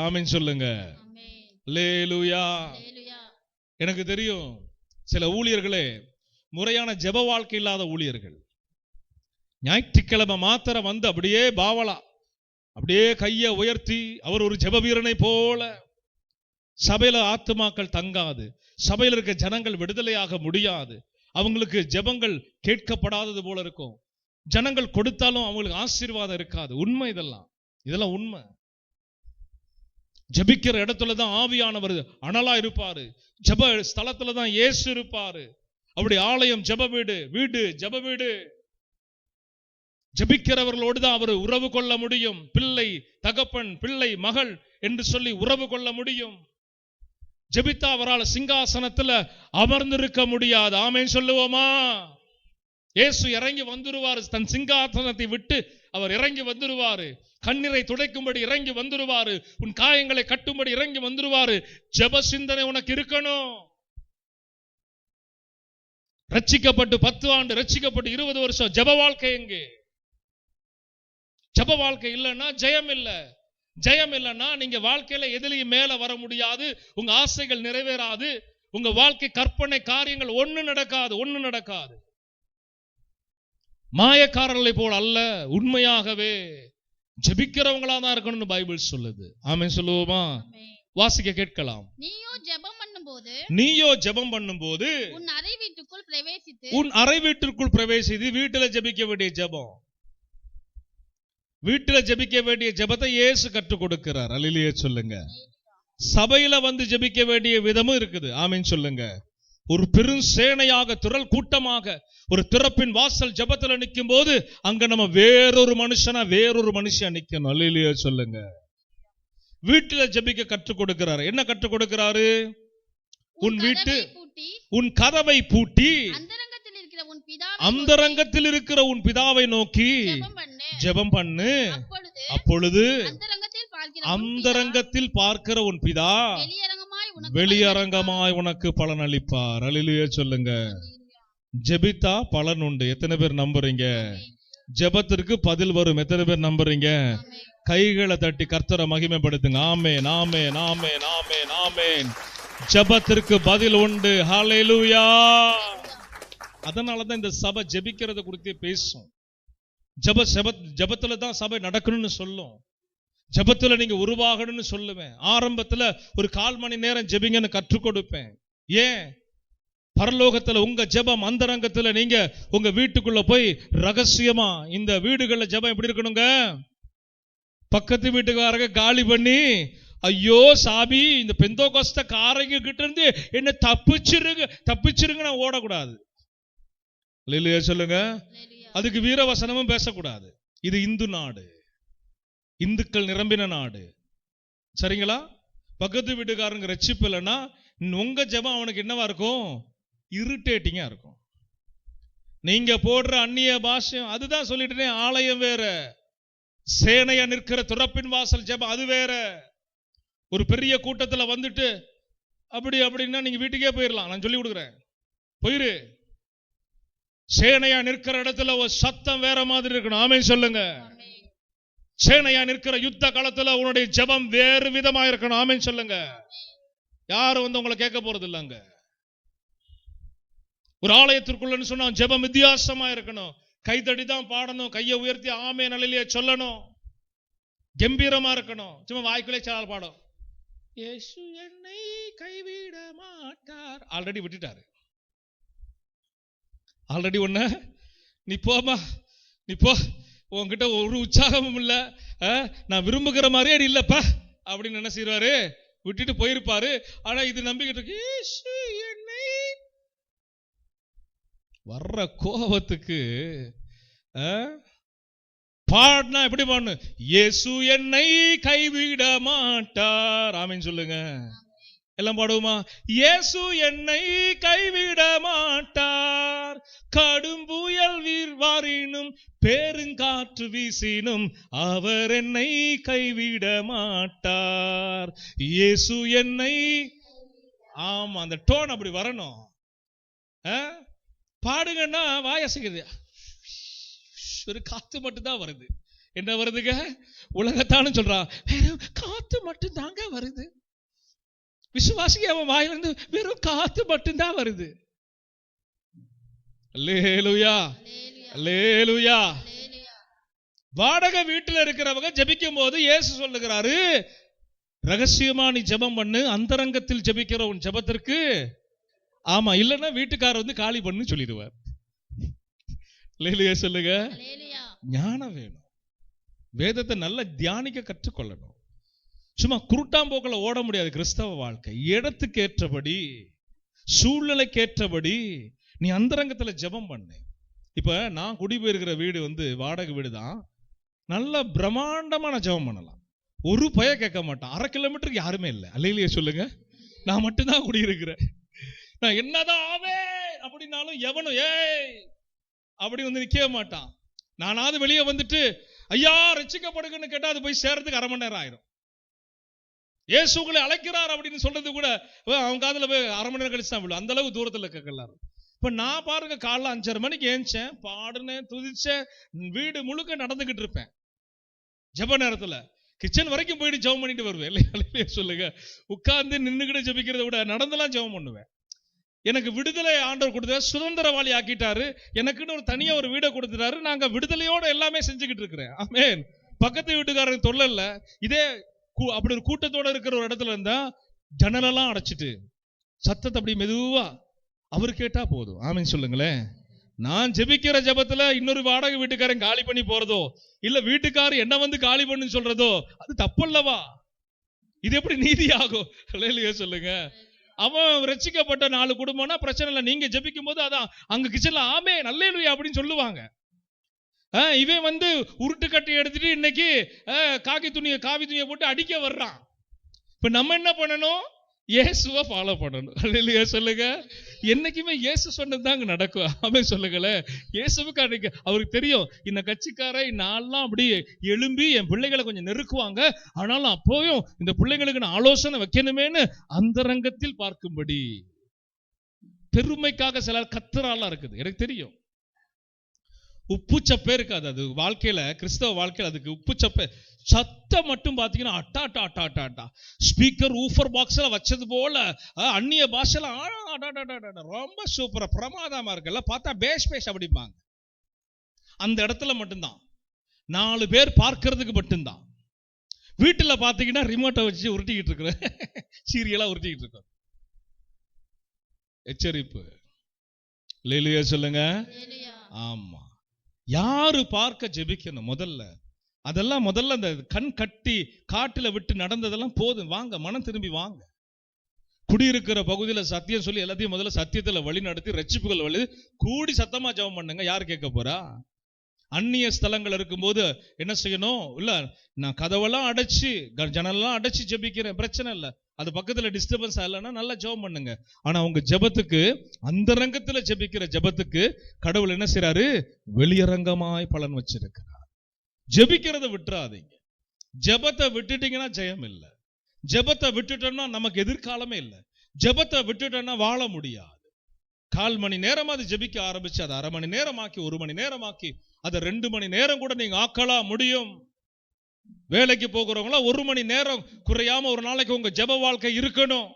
ஆமென் சொல்லுங்க. அல்லேலூயா. எனக்கு தெரியும் சில ஊழியர்களே முறையான ஜெப வாழ்க்கை இல்லாத ஊழியர்கள். ஞாயிற்றுக்கிழமை மாத்திரம் வந்து அப்படியே பாவலா, அப்படியே கையை உயர்த்தி அவர் ஒரு ஜெப வீரனை போல. சபையில ஆத்துமாக்கள் தங்காது, சபையில் இருக்க ஜனங்கள் விடுதலையாக முடியாது, அவங்களுக்கு ஜெபங்கள் கேட்கப்படாதது போல இருக்கும். ஜனங்கள் கொடுத்தாலும் அவங்களுக்கு ஆசீர்வாதம் இருக்காது. உண்மை, இதெல்லாம் உண்மை. ஜெபிக்கிற இடத்துலதான் ஆவியானவர் அனலா இருப்பாரு. ஜெப ஸ்தலத்துலதான் இயேசு இருப்பாரு. அப்படி ஆலயம் ஜெப வீடு, வீடு ஜெப வீடு. ஜெபிக்கிறவர்களோடு தான் அவர் உறவு கொள்ள முடியும். பிள்ளை தகப்பன், பிள்ளை மகள் என்று சொல்லி உறவு கொள்ள முடியும். ஜெபித்தா அவரால் சிங்காசனத்துல அமர்ந்திருக்க முடியாது. ஆமென் சொல்லுவோமா? இயேசு இறங்கி வந்துருவாரு. தன் சிங்காசனத்தை விட்டு அவர் இறங்கி வந்துருவாரு. கண்ணீரை துடைக்கும்படி இறங்கி வந்துருவாரு. உன் காயங்களை கட்டும்படி இறங்கி வந்துருவாரு. ஜெப சிந்தனை உனக்கு இருக்கணும். ரட்சிக்கப்பட்டு 10 ஆண்டு, ரட்சிக்கப்பட்டு 20 வருஷம் ஜெப வாழ்க்கை எங்கே? ஜெப வாழ்க்கை இல்லைன்னா ஜெயம் இல்லை. ஜெயம் இல்லைன்னா நீங்க வாழ்க்கையில எதிலையும் மேல வர முடியாது. உங்க ஆசைகள் நிறைவேறாது. உங்க வாழ்க்கை கற்பனை காரியங்கள் ஒண்ணு நடக்காது. மாயக்காரர்களை போல் அல்ல, உண்மையாகவே ஜெபிக்கிறவங்களா தான் இருக்கணும்னு பைபிள் சொல்லுது. ஆமென் சொல்லுவோமா? வாசிக்க கேட்கலாம். நீயோ ஜெபம் பண்ணும்போது உன் அறை வீட்டுக்குள் பிரவேசித்து வீட்டுல ஜெபிக்க வேண்டிய ஜெபம், வீட்டுல ஜெபிக்க வேண்டிய ஜெபத்தை இயேசு கற்றுக் கொடுக்கிறார். அல்லேலூயா சொல்லுங்க. சபையில வந்து ஜெபிக்க வேண்டிய விதமும் இருக்குது. ஆமென் சொல்லுங்க. ஒரு பெரும் சேனையாக திரள் கூட்டமாக ஒரு திறப்பின் வாசல் ஜெபத்துல நிற்கும் போது அங்க நம்ம வேறொரு மனுஷன் நிக்கணும். அல்லேலூயா சொல்லுங்க. வீட்டுல ஜெபிக்க கற்றுக் கொடுக்கிறாரு. என்ன கற்றுக் கொடுக்கிறாரு? உன் கதவை பூட்டி அந்தரங்கத்தில் இருக்கிற உன் பிதாவை நோக்கி ஜெபம் பண்ணு. அப்பொழுது அந்தரங்கத்தில் பார்க்கிற உன் பிதா வெளியரங்கமாய் உனக்கு பலன் அளிப்பார். அல்லேலூயா சொல்லுங்க. ஜெபித்தா பலன் உண்டு. எத்தனை பேர் நம்புறீங்க? ஜெபத்திற்கு பதில் வரும். எத்தனை பேர் நம்புறீங்க? கைகளை தட்டி கர்த்தரை மகிமைப்படுத்துங்க. ஆமென், ஆமென், ஆமென், ஆமென், ஆமென். ஜெபத்திற்கு பதில் உண்டு. ஹல்லேலூயா. அதனாலதான் இந்த சபை ஜெபிக்கிறத குறித்து பேசும். ஜெபத்துல தான் சபை நடக்கணும்னு சொல்லும். ஜெபத்துல நீங்க உருவாகணும்னு சொல்லுவேன். ஆரம்பத்துல ஒரு 1/4 மணி நேரம் ஜெபிங்கன்னு கற்றுக் கொடுப்பேன். ஏன்? பரலோகத்துல உங்க ஜெபம் அந்தரங்கத்துல நீங்க உங்க வீட்டுக்குள்ள போய் ரகசியமா, இந்த வீடுகள்ல ஜெபம் எப்படி இருக்கணுங்க? பக்கத்து வீட்டுக்காரங்க காலி பண்ணி, ஐயோ சாமி இந்த பெந்தோகோஸ்த காரங்க கிட்ட இருந்து என்ன தப்பிச்சிருங்க நான் ஓடக்கூடாது. இல்லையா சொல்லுங்க. அதுக்கு வீரவசனமும் பேசக்கூடாது. இது இந்து நாடு, இந்துக்கள் நிரம்பின நாடு. சரிங்களா? பக்கத்து வீட்டுக்காரங்க ரட்சிப்பு இல்லைன்னா உங்க ஜெபம் அவனுக்கு என்னவா இருக்கும்? இரிட்டேட்டிங்கா இருக்கும். நீங்க போடுற அந்நிய பாஷை அதுதான் சொல்லிட்டேனே. ஆலயம் வேற, சேனையா நிற்கிற திறப்பின் வாசல் ஜெபம் அது வேற. ஒரு பெரிய கூட்டத்துல வந்துட்டு அப்படின்னா நீங்க வீட்டுக்கே போயிடலாம். நான் சொல்லி கொடுக்குறேன், போயிரு. சேனையா நிற்கிற இடத்துல ஒரு சத்தம் வேற மாதிரி இருக்கணும். ஆமென் சொல்லுங்க. சேனையா நிற்கிற யுத்த காலத்துல உன்னுடைய ஜெபம் வேறு விதமா இருக்கணும். ஆமென் சொல்லுங்க. யாரும் வந்து உங்களை கேட்க போறது இல்லைங்க. ஒரு ஆலயத்திற்குள்ளன்னு சொன்னா ஜெபம் வித்தியாசமா இருக்கணும். கைத்தடி தான் பாடணும், கையை உயர்த்தி ஆமென் அல்லேலூயா சொல்லணும், கம்பீரமா இருக்கணும். சும்மா வாய்க்குள்ளே சால் பாடும். இயேசு என்னை கைவிட மாட்டார். ஆல்ரெடி விட்டுட்டாரு. ஆல்ரெடி ஒண்ண நீ போமா, நீ போ, உன்கிட்ட ஒரு உற்சாகமும் இல்ல, நான் விரும்புகிற மாதிரியே இல்லப்பா அப்படின்னு என்ன செய்வாரு? விட்டுட்டு போயிருப்பாரு. ஆனா இது நம்பிக்கிட்டு இருக்கு. இயேசு என்னை வர்ற கோபத்துக்கு பாடினா எப்படி பாடணும்? இயேசு என்னை கைவிட மாட்டார். ஆமென் சொல்லுங்க. எல்லாம் பாடுவோமா? இயேசு என்னை கைவிட மாட்டார், கடும் புயல் வீர்வாரினும் பெருங்காற்று வீசினும் அவர் என்னை கைவிட மாட்டார். இயேசு என்னை. ஆமா, அந்த டோன் அப்படி வரணும். பாடுங்கன்னா வாயசைக்குது, ஒரு காத்து மட்டும் தான் வருது. என்ன வருதுங்க? உலகத்தானு சொல்றான், வெறும் காத்து மட்டும் தாங்க வருது. விசுவாசிக்கு அவன் வாயிலிருந்து வெறும் காத்து மட்டும்தான் வருது. அல்லேலூயா, அல்லேலூயா. வாடகை வீட்டுல இருக்கிறவங்க ஜெபிக்கும் போது இயேசு சொல்லுகிறாரு, ரகசியமா நீ ஜெபம் பண்ணு, அந்தரங்கத்தில் ஜெபிக்கிற உன் ஜெபத்திற்கு. ஆமா, இல்லைன்னா வீட்டுக்காரர் வந்து காலி பண்ணு சொல்லிடுவார். அல்லேலூயா சொல்லுங்க. ஞானம் வேணும். வேதத்தை நல்லா தியானிக்க கற்றுக்கொள்ளணும். சும்மா குருட்டாம்போக்கில் ஓட முடியாது கிறிஸ்தவ வாழ்க்கை. இடத்துக்கு ஏற்றபடி, சூழ்நிலைக்கு ஏற்றபடி நீ அந்தரங்கத்துல ஜெபம் பண்ணு. இப்ப நான் குடிபெயர்கிற வீடு வந்து வாடகை வீடு தான். நல்ல பிரம்மாண்டமா நான் ஜெபம் பண்ணலாம். ஒரு பய கேட்க மாட்டான். 1/2 கிலோமீட்டருக்கு யாருமே இல்லை. அல்லேலூயா சொல்லுங்க. நான் மட்டும்தான் குடியிருக்கிறேன். நான் என்னதான் ஆவே அப்படின்னாலும் எவனும் ஏய் அப்படி வந்து நிக்கவே மாட்டான். நானாவது வெளியே வந்துட்டு ஐயா ரட்சிக்கப்படுங்கன்னு கேட்டா அது போய் சேர்றதுக்கு 1/2 மணி நேரம் ஆயிரும். இயேசு உங்களை அழைக்கிறார் அப்படின்னு சொல்றது கூட அவங்க காதுல போய் 1/2 மணி நேரம் கழிச்சு தான் விழும். அந்த அளவுக்கு தூரத்துல கேட்கலாம். இப்ப நான் பாருங்க, காலைல 5:30 மணிக்கு ஏஞ்சேன், பாடுனேன், துதிச்சேன், வீடு முழுக்க நடந்துகிட்டு இருப்பேன். ஜெப நேரத்துல கிச்சன் வரைக்கும் போயிட்டு ஜெபம் பண்ணிட்டு வருவேன். இல்லையா சொல்லுங்க. உட்கார்ந்து நின்னுகிட்டு ஜெபிக்கிறத விட நடந்தெல்லாம் ஜெபம் பண்ணுவேன். எனக்கு விடுதலை ஆண்டவர் கொடுத்தாரு, சுதந்திரவாளி ஆக்கிட்டாரு. எனக்குன்னு ஒரு தனியா ஒரு வீடை கொடுத்துட்டாரு. நாங்க விடுதலையோட எல்லாமே செஞ்சுக்கிட்டு இருக்கிறேன். ஆமென். பக்கத்து வீட்டுக்காரங்க தொல்லை இல்ல. இதே அப்படி ஒரு கூட்டத்தோட இருக்கிற ஒரு இடத்துல இருந்தா ஜன்னலெல்லாம் அடைச்சிட்டு சத்தத்தை அப்படி மெதுவா அவரு கேட்டா போதும். ஆமென் சொல்லுங்களேன். நான் ஜெபிக்கிற ஜெபத்துல இன்னொரு வாடகை வீட்டுக்காரன் காலி பண்ணி போறதோ, இல்ல வீட்டுக்காரர் என்ன வந்து காலி பண்ணு சொல்றதோ அது தப்பல்லவா? இது எப்படி நீதி ஆகும்? சொல்லுங்க. அவன் ரட்சிக்கப்பட்ட 4 குடும்பம்னா பிரச்சனை இல்லை, நீங்க ஜெபிக்கும் போது அதான் அங்க கிச்சன்ல ஆமே அல்லேலூயா அப்படின்னு சொல்லுவாங்க. இவன் வந்து உருட்டு கட்டி எடுத்துட்டு இன்னைக்கு காவி துணியை போட்டு அடிக்க வர்றான். இப்ப நம்ம என்ன பண்ணணும்? இயேசுவை ஃபாலோ பண்ணணும். அல்லேலூயா சொல்லுங்க. என்னைக்குமே இயேசு சொன்னதுதாங்க நடக்கும். அவன் சொல்லுங்களேன். இயேசுவுக்கு அன்னைக்கு அவருக்கு தெரியும், இந்த கட்சிக்கார நான்லாம் அப்படி எழும்பி என் பிள்ளைகளை கொஞ்சம் நெருக்குவாங்க, ஆனாலும் அப்போயும் இந்த பிள்ளைங்களுக்கு நான் ஆலோசனை வைக்கணுமேனு அந்த ரங்கத்தில் பார்க்கும்படி. பெருமைக்காக சில கத்துறாலாம் இருக்குது, எனக்கு தெரியும். உப்புச்சப்பே இருக்காது அது வாழ்க்கையில, கிறிஸ்தவ வாழ்க்கையில அதுக்கு உப்புச்சப்பே. சத்தம் மட்டும் பாத்தீங்கன்னா அட்டா அட்டா அட்டா அட்டா அட்டா ஸ்பீக்கர் ஊஃபர் பாக்ஸ்ல வச்சது போல அந்நிய பாஷையில ரொம்ப சூப்பரா பிரமாதமா இருக்குல்ல, பார்த்தா பேஷ் பேஷ் அப்படிம்பாங்க. அந்த இடத்துல மட்டும்தான் 4 பேர் பார்க்கறதுக்கு மட்டும்தான். வீட்டுல பாத்தீங்கன்னா ரிமோட்டை வச்சு உருட்டிக்கிட்டு இருக்கிற சீரியலா உருட்டிக்கிட்டு இருக்க. எச்சரிப்பு. அல்லேலூயா சொல்லுங்க. ஆமா. யாரு பார்க்க ஜெபிக்கணும்? அதெல்லாம் முதல்ல அந்த கண் கட்டி காட்டுல விட்டு நடந்ததெல்லாம் போதும், வாங்க மனம் திரும்பி வாங்க. குடியிருக்கிற பகுதியில் சத்தியம் சொல்லி எல்லாத்தையும் முதல்ல சத்தியத்துல வழி நடத்தி ரட்சிப்புகள் வழி கூடி சத்தமா ஜெபம் பண்ணுங்க. யார் கேட்க போறா? அந்நிய ஸ்தலங்கள் இருக்கும்போது என்ன செய்யணும்? இல்ல நான் கதவெல்லாம் அடைச்சு ஜன்னல்லாம் அடைச்சு ஜெபிக்கிறேன், பிரச்சனை இல்லை, அது பக்கத்துல டிஸ்டர்பன்ஸ் ஆகலைன்னா நல்லா ஜெபம் பண்ணுங்க. ஆனா உங்க ஜெபத்துக்கு, அந்த ரங்கத்துல ஜெபிக்கிற ஜெபத்துக்கு கடவுள் என்ன செய்றாரு? வெளியரங்கமாய் பலன் வச்சிருக்கிறார். ஜெபிக்கிறத விட்டுறாதீங்க. ஜெபத்தை விட்டுட்டீங்கன்னா ஜெயம் இல்லை. ஜெபத்தை விட்டுட்டோம்னா நமக்கு எதிர்காலமே இல்லை. ஜெபத்தை விட்டுட்டோம்னா வாழ முடியாது. 1/4 மணி நேரம் அது ஜெபிக்க ஆரம்பிச்சு அதை 1/2 மணி நேரமாக்கி 1 மணி நேரமாக்கி அதை 2 மணி நேரம் கூட நீங்க ஆக்கலாம் முடியும். வேலைக்கு போகிறவங்களா 1 மணி நேரம் குறையாம ஒரு நாளைக்கு உங்க ஜெப வாழ்க்கை இருக்கணும்.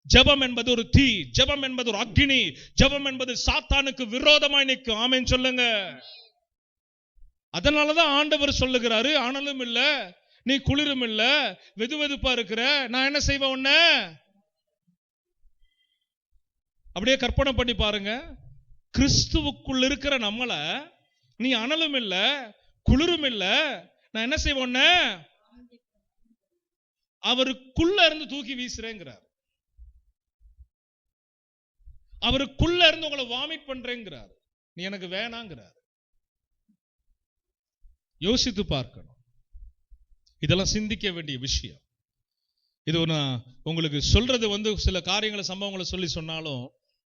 ஜெபம் என்பது ஒரு தீ, ஜெபம் என்பது ஒரு அக்னி, ஜெபம் என்பது சாத்தானுக்கு விரோதமாய் நிற்கும். ஆமென் சொல்லுங்க. அதனாலதான் ஆண்டவர் சொல்லுகிறாரு, ஆனாலும் இல்ல நீ குளிரும் இல்ல வெதுவெதுப்பா இருக்கிற, நான் என்ன செய்வேன் உன்ன? அப்படியே கற்பனை பண்ணி பாருங்க. கிறிஸ்துவுக்குள் இருக்கிற நம்மள நீ அனலும் இல்ல குளிரும் இல்ல, நான் என்ன செய்வேன்? அவருக்குள்ள இருந்து தூக்கி வீசுறேங்கிறார். அவருக்குள்ள இருந்து உங்களை வாமிட் பண்றேங்கிறார். நீ எனக்கு வேணாங்கிறார். யோசித்து பார்க்கணும். இதெல்லாம் சிந்திக்க வேண்டிய விஷயம். இது நான் உங்களுக்கு சொல்றது சில காரியங்களை சம்பவங்களை சொல்லி சொன்னாலும்,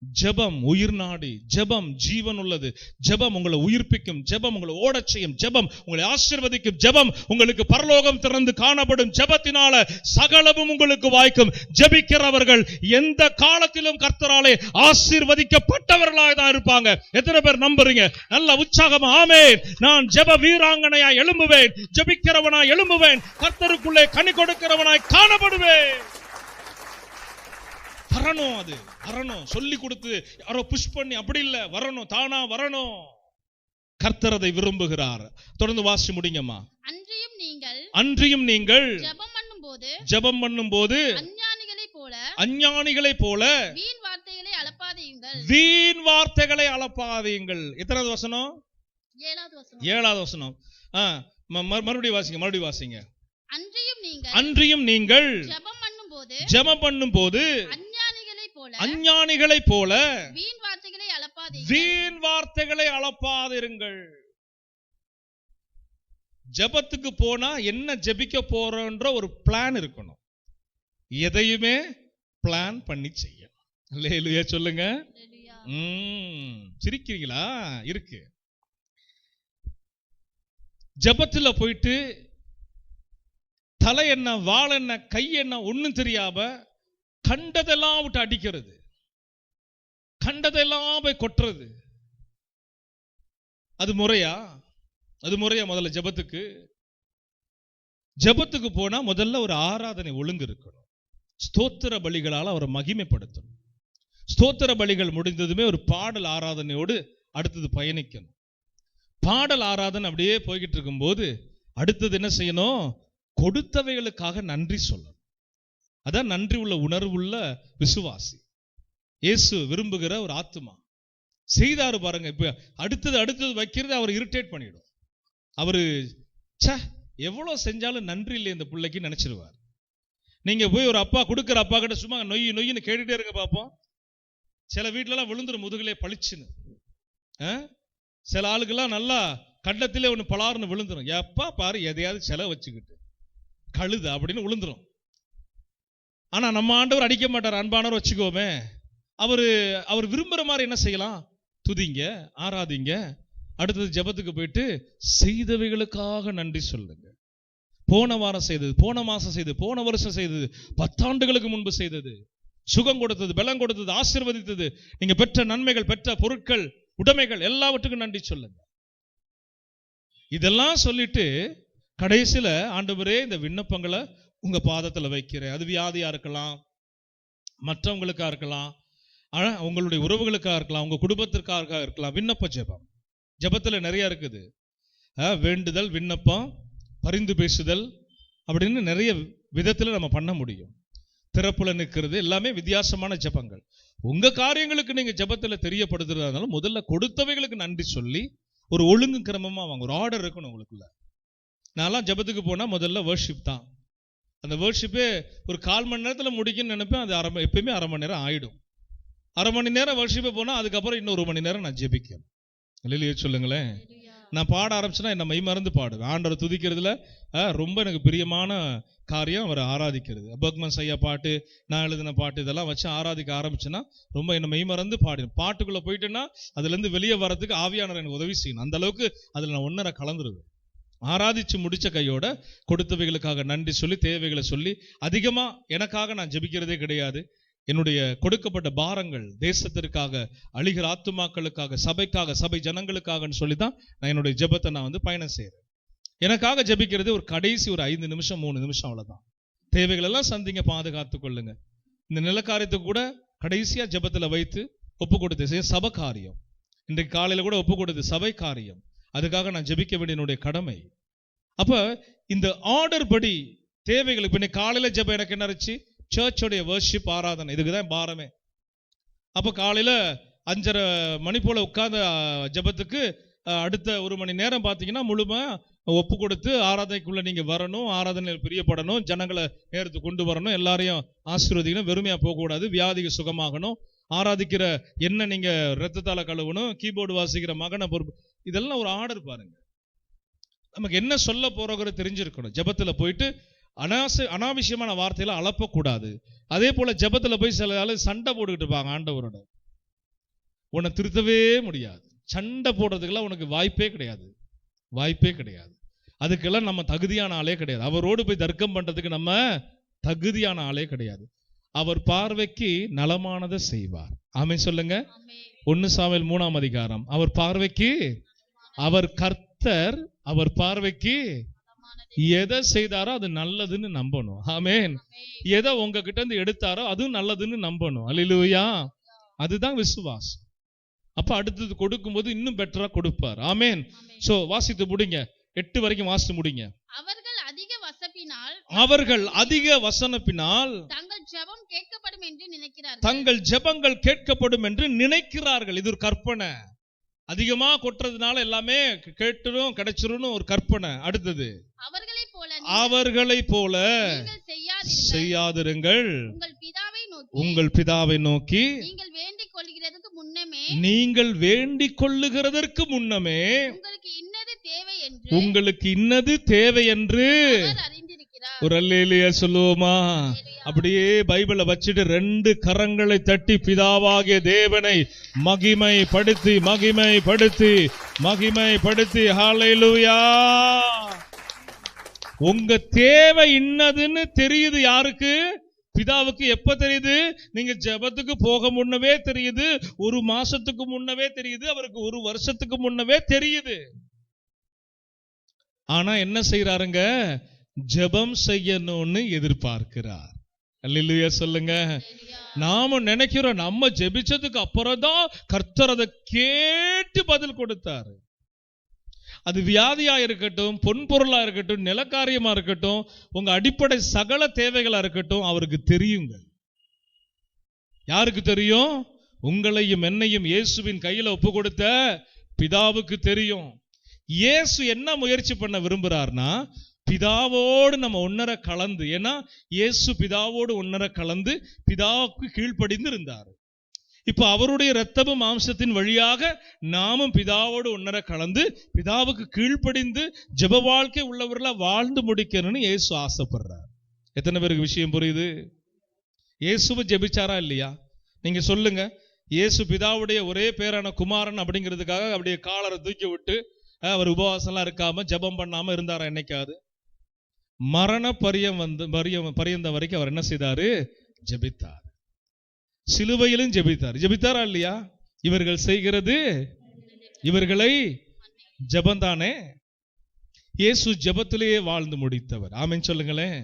ஜெபம் உயிர் நாடி, ஜெபம் ஜீவன் உள்ளது, ஜெபம் உங்களை உயிர்ப்பிக்கும், ஜெபம் உங்களை ஓடச் செய்யும், ஜெபம் உங்களை ஆசீர்வதிக்கும், ஜெபம் உங்களுக்கு பரலோகம் திறந்து காணப்படும், ஜெபத்தினால சகலமும் உங்களுக்கு வாய்க்கும். ஜெபிக்கிறவர்கள் எந்த காலத்திலும் கர்த்தராலே ஆசீர்வதிக்கப்பட்டவர்களாக தான் இருப்பாங்க. எத்தனை பேர் நம்புறீங்க? நல்ல உற்சாகமா ஆமென். நான் ஜெப வீராங்கனையா எழும்புவேன், ஜெபிக்கிறவனாய் எழும்புவேன், கர்த்தருக்குள்ளே கனி கொடுக்கிறவனாய் காணப்படுவேன். வரணும், அது வரணும். சொல்லி கொடுத்து யாரோ புஷ் பண்ணி அப்படி இல்ல, வரணும், தானா வரணும். கர்த்தர் அதை விரும்புகிறார். தொடர்ந்து வாசி முடிங்கம்மா. அன்றியும் நீங்கள் ஜெபம் பண்ணும்போது அஞ்ஞானிகளைப் போல வீண் வார்த்தைகளை அளப்பாதீங்கள். எத்தனாவது வசனம்? 7வது வசனம். மறுபடியும் வாசிங்க. அன்றியும் நீங்கள் ஜெபம் பண்ணும்போது அஞ்ஞானிகளைப் போல வீண் வார்த்தைகளை அளப்பாதிருங்கள். ஜெபத்துக்கு போனா என்ன ஜெபிக்க போறோன்ற ஒரு பிளான் இருக்கணும். எதையுமே பிளான் பண்ணி செய்யணும். அல்லேலூயா சொல்லுங்க. சிரிக்கிறீங்களா? இருக்கு. ஜெபத்துல போயிட்டு தலை என்ன வாள் என்ன கை என்ன ஒன்னும் தெரியாம கண்டதெல்லாம் விட்டு அடிக்கிறது, கண்டதெல்லாம் போய் கொட்டுறது, அது முறையா? முதல்ல ஜெபத்துக்கு போனா முதல்ல ஒரு ஆராதனை ஒழுங்கு இருக்கணும். ஸ்தோத்திர பலிகளால் அவரை மகிமைப்படுத்தணும். ஸ்தோத்திர பலிகள் முடிந்ததுமே ஒரு பாடல் ஆராதனையோடு அடுத்தது பயணிக்கணும். பாடல் ஆராதனை அப்படியே போய்கிட்டு இருக்கும்போது அடுத்தது என்ன செய்யணும்? கொடுத்தவைகளுக்காக நன்றி சொல்லணும். அதான் நன்றி உள்ள உணர்வுள்ள விசுவாசி. இயேசு விரும்புகிற ஒரு ஆத்துமா செய்தாரு பாருங்க. இப்ப அடுத்தது வைக்கிறது அவர் இரிட்டேட் பண்ணிடும். அவரு எவ்வளவு செஞ்சாலும் நன்றி இல்லை இந்த பிள்ளைக்கு நினைச்சிருவார். நீங்க போய் ஒரு அப்பா கொடுக்குற அப்பா கிட்ட சும்மா நொய்யின்னு கேட்டுட்டே இருக்க பார்ப்போம். சில வீட்டுல விழுந்துரும் முதுகிலே பளிச்சுன்னு. சில ஆளுக்கெல்லாம் நல்லா கண்டத்திலே ஒண்ணு பலாருன்னு விழுந்துரும். எப்பா பாரு எதையாவது செலவு வச்சுக்கிட்டு கழுது அப்படின்னு விழுந்துரும். ஆனா நம்ம ஆண்டவர் அடிக்க மாட்டார். அன்பானவர் வச்சுக்கோமே, அவர் விரும்புற மாதிரி என்ன செய்யலாம்? துதிங்க, ஆராதிங்க. அடுத்தது ஜெபத்துக்கு போயிட்டு செய்தவைகளுக்காக நன்றி சொல்லுங்க. போன வாரம் செய்தது, போன மாசம் செய்தது, போன வருஷம் செய்தது, 10 ஆண்டுகளுக்கு முன்பு செய்தது, சுகம் கொடுத்தது, பலம் கொடுத்தது, ஆசீர்வதித்தது, நீங்க பெற்ற நன்மைகள், பெற்ற பொருட்கள், உடைமைகள் எல்லாவற்றுக்கும் நன்றி சொல்லுங்க. இதெல்லாம் சொல்லிட்டு கடைசியில ஆண்டவரே இந்த விண்ணப்பங்களை உங்க பாதத்துல வைக்கிறேன். அது வியாதியா இருக்கலாம், மற்றவங்களுக்கா இருக்கலாம், உங்களுடைய உறவுகளுக்காக இருக்கலாம், உங்க குடும்பத்திற்காக இருக்கலாம். விண்ணப்ப ஜெபம், ஜெபத்துல நிறைய இருக்குது. வேண்டுதல், விண்ணப்பம், பரிந்து பேசுதல் அப்படின்னு நிறைய விதத்துல நம்ம பண்ண முடியும். திறப்புல நிற்கிறது எல்லாமே வித்தியாசமான ஜெபங்கள். உங்க காரியங்களுக்கு நீங்க ஜெபத்துல தெரியப்படுத்துறதுனால முதல்ல கொடுத்தவைகளுக்கு நன்றி சொல்லி ஒரு ஒழுங்கு கிரமமா வாங்க. ஒரு ஆர்டர் இருக்கணும் உங்களுக்குள்ள. நான்லாம் ஜெபத்துக்கு போனா முதல்ல வர்ஷிப் தான். அந்த வர்ஷிப்பே ஒரு 1/4 மணி நேரத்துல முடிக்கும்னு நினைப்பேன். அது எப்பயுமே 1/2 மணி நேரம் ஆயிடும். 1/2 மணி நேரம் வர்ஷிப்பே போனா அதுக்கப்புறம் இன்னும் 1 மணி நேரம் நான் ஜெபிக்கணும். இல்லையே சொல்லுங்களேன். நான் பாட ஆரம்பிச்சுன்னா என்ன மெய் மறந்து பாடுவேன். ஆண்டவர் துதிக்கிறதுல ரொம்ப எனக்கு பிரியமான காரியம் அவர் ஆராதிக்கிறது. பக்மன் ஐயா பாட்டு, நான் எழுதின பாட்டு, இதெல்லாம் வச்சு ஆராதிக்க ஆரம்பிச்சுன்னா ரொம்ப என்ன மெய் மறந்து பாடுவேன். பாட்டுக்குள்ள போயிட்டேன்னா அதுல இருந்து வெளியே வர்றதுக்கு ஆவியானவர் எனக்கு உதவி செய்யணும். அந்த அளவுக்கு அதுல நான் ஒன்னரை கலந்துருவேன். ஆராதிச்சு முடிச்ச கையோட கொடுத்தவைகளுக்காக நன்றி சொல்லி, தேவைகளை சொல்லி, அதிகமா எனக்காக நான் ஜெபிக்கிறதே கிடையாது. என்னுடைய கொடுக்கப்பட்ட பாரங்கள், தேசத்திற்காக, அழிகிற ஆத்துமாக்களுக்காக, சபைக்காக, சபை ஜனங்களுக்காகன்னு சொல்லிதான் நான் என்னுடைய ஜெபத்தை நான் பயணம் செய்யறேன். எனக்காக ஜெபிக்கிறது ஒரு கடைசி ஒரு 5 நிமிஷம் 3 நிமிஷம், அவ்வளவுதான். தேவைகள் எல்லாம் சந்திங்க, பாதுகாத்து கொள்ளுங்க. இந்த நிலக்காரியத்தை கூட கடைசியா ஜெபத்துல வைத்து ஒப்பு கொடுத்து சபை காரியம். இன்றைக்கு காலையில கூட ஒப்பு கொடுத்து சபை காரியம். அதுக்காக நான் ஜெபிக்க வேண்டிய என்னுடைய கடமை. அப்ப இந்த ஆர்டர் படி தேவைகள். இப்ப இன்னைக்கு காலையில ஜெபம் எனக்கு என்ன இருந்துச்சு? சர்ச்சோடைய வர்ஷிப், ஆராதனை. இதுக்குதான் பாரமே. அப்ப காலையில 5:30 மணி போல உட்கார்ந்த ஜெபத்துக்கு அடுத்த 1 மணி நேரம் பார்த்தீங்கன்னா முழுமை ஒப்பு கொடுத்து ஆராதனைக்குள்ள நீங்க வரணும், ஆராதனையில் பிரியப்படணும், ஜனங்களை நேரத்துக்கு கொண்டு வரணும், எல்லாரையும் ஆசீர்வதிக்கணும், வெறுமையா போகக்கூடாது, வியாதிக்கு சுகமாகணும், ஆராதிக்கிற என்ன நீங்க ரத்தத்தால கழுவணும், கீபோர்டு வாசிக்கிற மகனை பொறுப்பு. இதெல்லாம் ஒரு ஆர்டர் பாருங்க. நமக்கு என்ன சொல்ல போறோங்கிறது தெரிஞ்சிருக்கணும். ஜெபத்துல போயிட்டு அனாவசியமான வார்த்தையில அளப்பக்கூடாது. அதே போல ஜெபத்துல போய் சில ஆளு சண்டை போட்டுக்கிட்டு இருப்பாங்க ஆண்டவரோட. உன்னை திருத்தவே முடியாது. சண்டை போடுறதுக்கெல்லாம் உனக்கு வாய்ப்பே கிடையாது, வாய்ப்பே கிடையாது. அதுக்கெல்லாம் நம்ம தகுதியான ஆளே கிடையாது. அவரோடு போய் தர்க்கம் பண்றதுக்கு நம்ம தகுதியான ஆளே கிடையாது. அவர் பார்வைக்கு நலமானதை செய்வார். ஆமென் சொல்லுங்க. 1 சாமுவேல் 3ஆம் அதிகாரம். அவர் பார்வைக்கு, அவர் கர்த்தர், அவர் பார்வைக்கு எதை செய்தாரோ அது நல்லதுன்னு நம்பணும். ஆமென். எதை உங்ககிட்ட இருந்து எடுத்தாரோ அதுவும் நல்லதுன்னு நம்பணும். அல்லேலூயா. அதுதான் விசுவாசம். அப்ப அடுத்தது கொடுக்கும்போது இன்னும் பெட்டரா கொடுப்பார். ஆமென். சோ வாசித்து முடிங்க. 8 வரைக்கும் வாசித்து முடிங்க. அவர்கள் அதிக வசனப்பினால் தங்கள் ஜெபம் கேட்கப்படும் என்று நினைக்கிறார்கள். தங்கள் ஜெபங்கள் கேட்கப்படும் என்று நினைக்கிறார்கள். இது ஒரு கற்பனை. அதிகமா கொட்டுறதுனால எல்லாமே கேட்டுரும் கிடைச்சிரும் ஒரு கற்பனை. அடுத்தது, அவர்களை போல செய்யாதிருங்கள். உங்கள் பிதாவை நோக்கி நீங்கள் வேண்டிக் கொள்ளுகிறதற்கு முன்னமே உங்களுக்கு இன்னது தேவை என்று ஒரு அல்லேலூயா சொல்லுவோமா? அப்படியே பைபிளை வச்சுட்டு 2 கரங்களை தட்டி பிதாவாகிய தேவனை மகிமைப்படுத்தி மகிமைப்படுத்தி மகிமைப்படுத்தி ஹல்லேலூயா. உங்க தேவை இன்னதுன்னு தெரியுது. யாருக்கு? பிதாவுக்கு. எப்ப தெரியுது? நீங்க ஜெபத்துக்கு போக முன்னவே தெரியுது, 1 மாசத்துக்கு முன்னவே தெரியுது, அவருக்கு 1 வருஷத்துக்கு முன்னவே தெரியுது. ஆனா என்ன செய்யறாருங்க? ஜெபம் செய்யணும்னு எதிர்பார்க்கிறார். அல்லேலூயா சொல்லுங்க. நாம நினைக்கிறோம் நம்ம ஜெபிச்சதுக்கு அப்புறம் தான் கர்த்தர் அதை கேட்டு பதில் கொடுத்தாரு. அது வியாதியா இருக்கட்டும், பொன்பொருளா இருக்கட்டும், நிலக்காரியமா இருக்கட்டும், உங்க அடிப்படை சகல தேவைகளா இருக்கட்டும், அவருக்கு தெரியுங்க. யாருக்கு தெரியும்? உங்களையும் என்னையும் இயேசுவின் கையில ஒப்பு கொடுத்த பிதாவுக்கு தெரியும். இயேசு என்ன முயற்சி பண்ண விரும்புறார்னா, பிதாவோடு நம்ம ஒன்னரை கலந்து, ஏன்னா இயேசு பிதாவோடு ஒன்னரை கலந்து பிதாவுக்கு கீழ்ப்படிந்து இருந்தார். இப்ப அவருடைய இரத்தமும் மாம்சத்தின் வழியாக நாமும் பிதாவோடு ஒன்னரை கலந்து பிதாவுக்கு கீழ்ப்படிந்து ஜெப வாழ்க்கை உள்ளவர்களா வாழ்ந்து முடிக்கணும்னு இயேசு ஆசைப்படுறார். எத்தனை பேருக்கு விஷயம் புரியுது? இயேசுவை ஜெபிச்சாரா இல்லையா? நீங்க சொல்லுங்க. இயேசு பிதாவுடைய ஒரே பேரான குமாரன் அப்படிங்கிறதுக்காக அப்படியே காலரை தூக்கி விட்டு அவர் உபவாசம்லாம் இருக்காம ஜெபம் பண்ணாம இருந்தாரா என்னைக்காவது? மரண பரியந்தம் வரைக்கும் அவர் என்ன செய்தாரு? ஜெபித்தார். சிலுவையிலும் ஜெபித்தார். ஜெபித்தாரா இல்லையா? இவர்கள் செய்கிறது இவர்களை ஜெபந்தானே. இயேசு ஜெபத்திலேயே வாழ்ந்து முடித்தவர். ஆமென் சொல்லுங்களேன்.